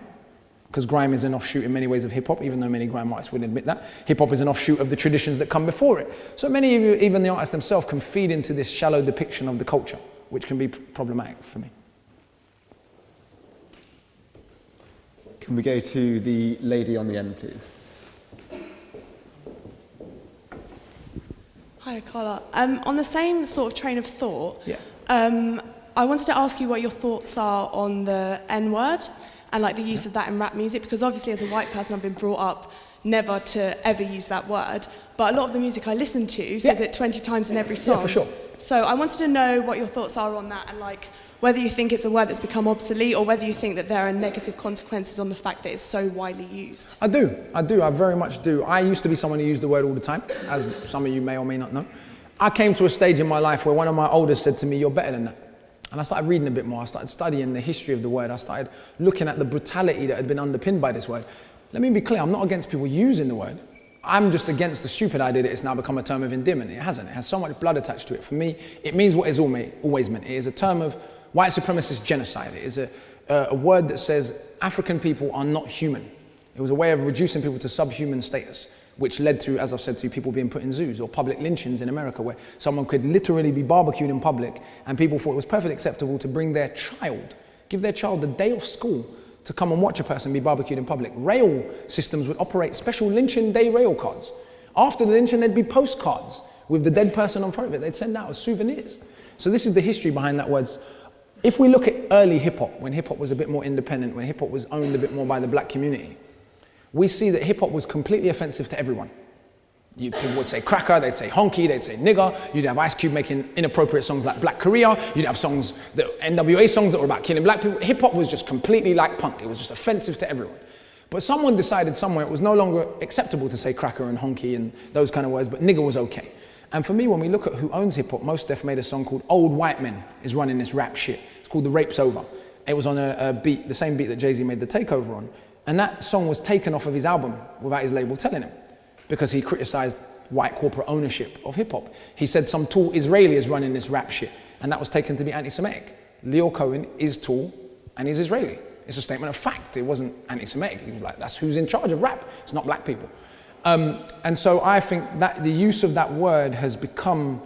because grime is an offshoot in many ways of hip-hop, even though many grime artists wouldn't admit that. Hip-hop is an offshoot of the traditions that come before it. So many of you, even the artists themselves, can feed into this shallow depiction of the culture, which can be problematic for me. Can we go to the lady on the end, please? Hi, Akala. On the same sort of train of thought, Yeah. I wanted to ask you what your thoughts are on the N-word and like the use of that in rap music, because obviously as a white person I've been brought up never to ever use that word, but a lot of the music I listen to says it 20 times in every song. Yeah, for sure. So I wanted to know what your thoughts are on that, and like whether you think it's a word that's become obsolete or whether you think that there are negative consequences on the fact that it's so widely used. I very much do. I used to be someone who used the word all the time, as some of you may or may not know. I came to a stage in my life where one of my elders said to me, "You're better than that." And I started reading a bit more. I started studying the history of the word. I started looking at the brutality that had been underpinned by this word. Let me be clear, I'm not against people using the word. I'm just against the stupid idea that it's now become a term of endearment. It hasn't. It has so much blood attached to it. For me, it means what it's always meant. It is a term of white supremacist genocide. It is a word that says African people are not human. It was a way of reducing people to subhuman status, which led to, as I've said to you, people being put in zoos or public lynchings in America, where someone could literally be barbecued in public and people thought it was perfectly acceptable to bring their child, give their child the day off school to come and watch a person be barbecued in public. Rail systems would operate special lynching day rail cards. After the lynching, there'd be postcards with the dead person on front of it. They'd send out as souvenirs. So this is the history behind that word. If we look at early hip-hop, when hip-hop was a bit more independent, when hip-hop was owned a bit more by the black community, we see that hip-hop was completely offensive to everyone. People would say cracker, they'd say honky, they'd say nigger. You'd have Ice Cube making inappropriate songs like Black Korea. You'd have songs, NWA songs that were about killing black people. Hip-hop was just completely like punk. It was just offensive to everyone. But someone decided somewhere it was no longer acceptable to say cracker and honky and those kind of words, but nigger was okay. And for me, when we look at who owns hip-hop, Mos Def made a song called Old White Men is running this rap shit. It's called The Rape's Over. It was on a beat, the same beat that Jay-Z made The Takeover on. And that song was taken off of his album without his label telling him, because he criticized white corporate ownership of hip-hop. He said some tall Israeli is running this rap shit, and that was taken to be anti-Semitic. Leo Cohen is tall and he's Israeli. It's a statement of fact. It wasn't anti-Semitic. He was like, that's who's in charge of rap. It's not black people. And so I think that the use of that word has become,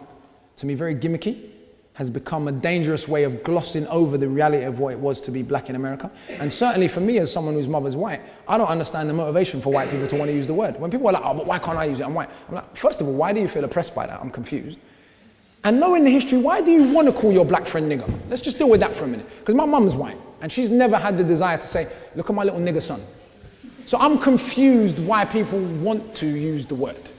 to me, very gimmicky, has become a dangerous way of glossing over the reality of what it was to be black in America. And certainly for me, as someone whose mother's white, I don't understand the motivation for white people to want to use the word. When people are like, oh, but why can't I use it? I'm white. I'm like, first of all, why do you feel oppressed by that? I'm confused. And knowing the history, why do you want to call your black friend nigger? Let's just deal with that for a minute. Because my mum's white, and she's never had the desire to say, look at my little nigger son. So I'm confused why people want to use the word.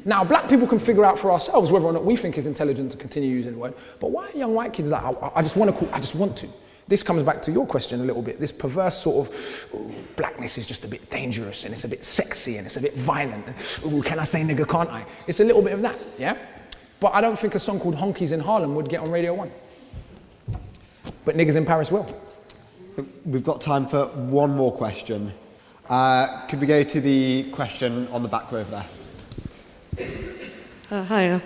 Now, black people can figure out for ourselves whether or not we think it's intelligent to continue using the word. But why are young white kids like, I just want to call, I just want to? This comes back to your question a little bit. This perverse sort of, ooh, blackness is just a bit dangerous and it's a bit sexy and it's a bit violent. And, ooh, can I say nigger, can't I? It's a little bit of that, yeah? But I don't think a song called Honkies in Harlem would get on Radio 1. But Niggas in Paris will. We've got time for one more question. Could we go to the question on the back row there? Hiya.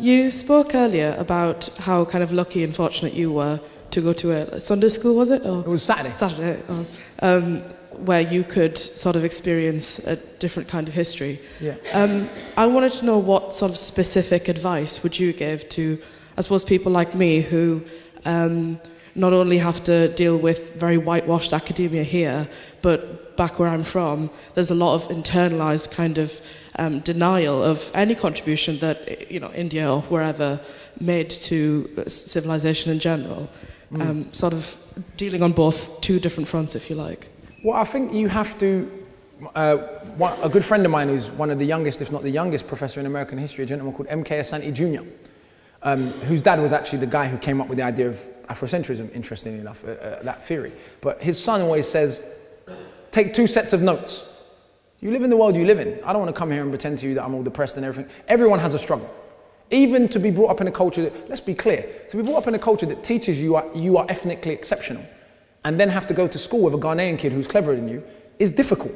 You spoke earlier about how kind of lucky and fortunate you were to go to a Sunday school, was it? Or it was Saturday. Saturday, where you could sort of experience a different kind of history. Yeah. I wanted to know what sort of specific advice would you give to, I suppose, people like me who not only have to deal with very whitewashed academia here, but back where I'm from, there's a lot of internalized kind of denial of any contribution that, you know, India or wherever made to civilization in general. Sort of dealing on both two different fronts, if you like. Well, I think you have to, a good friend of mine who's one of the youngest, if not the youngest professor in American history, a gentleman called M.K. Asante Jr., whose dad was actually the guy who came up with the idea of Afrocentrism, interestingly enough, that theory. But his son always says, take two sets of notes. You live in the world you live in. I don't want to come here and pretend to you that I'm all depressed and everything. Everyone has a struggle. Even to be brought up in a culture that, let's be clear, to be brought up in a culture that teaches you are ethnically exceptional and then have to go to school with a Ghanaian kid who's cleverer than you is difficult.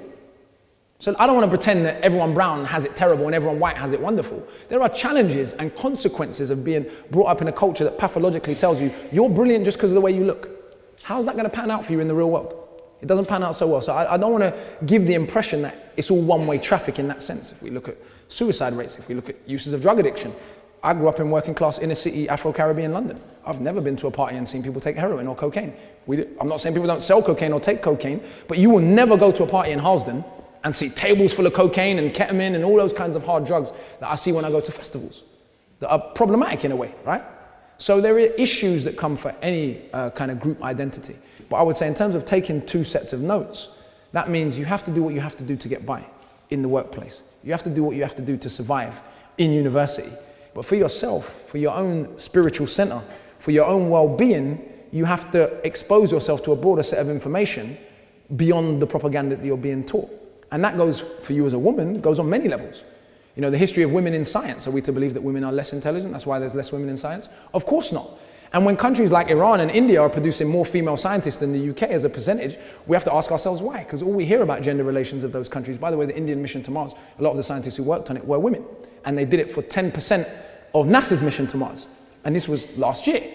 So I don't want to pretend that everyone brown has it terrible and everyone white has it wonderful. There are challenges and consequences of being brought up in a culture that pathologically tells you you're brilliant just because of the way you look. How's that going to pan out for you in the real world? It doesn't pan out so well. So I don't want to give the impression that it's all one-way traffic in that sense. If we look at suicide rates, if we look at uses of drug addiction, I grew up in working class inner city Afro-Caribbean London. I've never been to a party and seen people take heroin or cocaine. I'm not saying people don't sell cocaine or take cocaine, but you will never go to a party in Harlesden and see tables full of cocaine and ketamine and all those kinds of hard drugs that I see when I go to festivals that are problematic in a way, right? So there are issues that come for any kind of group identity. But I would say in terms of taking two sets of notes, that means you have to do what you have to do to get by in the workplace. You have to do what you have to do to survive in university. But for yourself, for your own spiritual center, for your own well-being, you have to expose yourself to a broader set of information beyond the propaganda that you're being taught. And that goes, for you as a woman, goes on many levels. You know, the history of women in science. Are we to believe that women are less intelligent? That's why there's less women in science? Of course not. And when countries like Iran and India are producing more female scientists than the UK as a percentage, we have to ask ourselves why. Because all we hear about gender relations of those countries, by the way, the Indian mission to Mars, a lot of the scientists who worked on it were women. And they did it for 10% of NASA's mission to Mars. And this was last year,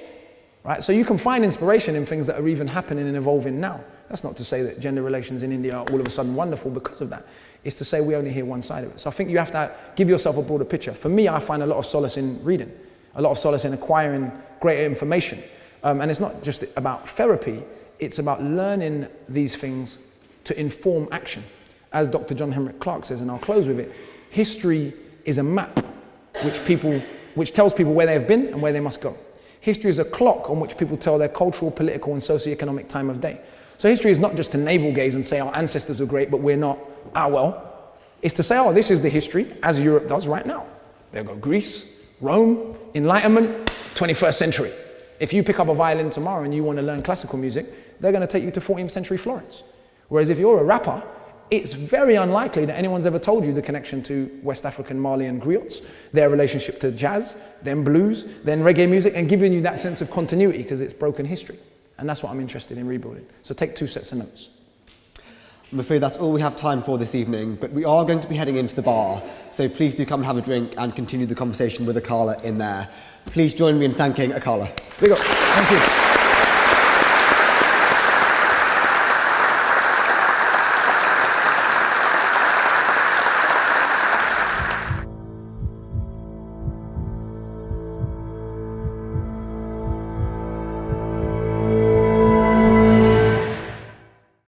right? So you can find inspiration in things that are even happening and evolving now. That's not to say that gender relations in India are all of a sudden wonderful because of that. It's to say we only hear one side of it. So I think you have to give yourself a broader picture. For me, I find a lot of solace in reading, a lot of solace in acquiring greater information. And it's not just about therapy, it's about learning these things to inform action. As Dr. John Henrik Clarke says, and I'll close with it, history is a map which tells people where they have been and where they must go. History is a clock on which people tell their cultural, political, and socio-economic time of day. So history is not just to navel gaze and say our ancestors were great, but we're not. Ah, well. It's to say, oh, this is the history, as Europe does right now. There go Greece, Rome, Enlightenment, 21st century. If you pick up a violin tomorrow and you want to learn classical music, they're going to take you to 14th century Florence. Whereas if you're a rapper, it's very unlikely that anyone's ever told you the connection to West African Malian griots, their relationship to jazz, then blues, then reggae music, and giving you that sense of continuity because it's broken history. And that's what I'm interested in rebuilding. So take 2 sets of notes. I'm afraid that's all we have time for this evening, but we are going to be heading into the bar, so please do come and have a drink and continue the conversation with Akala in there. Please join me in thanking Akala. Big up. Thank you.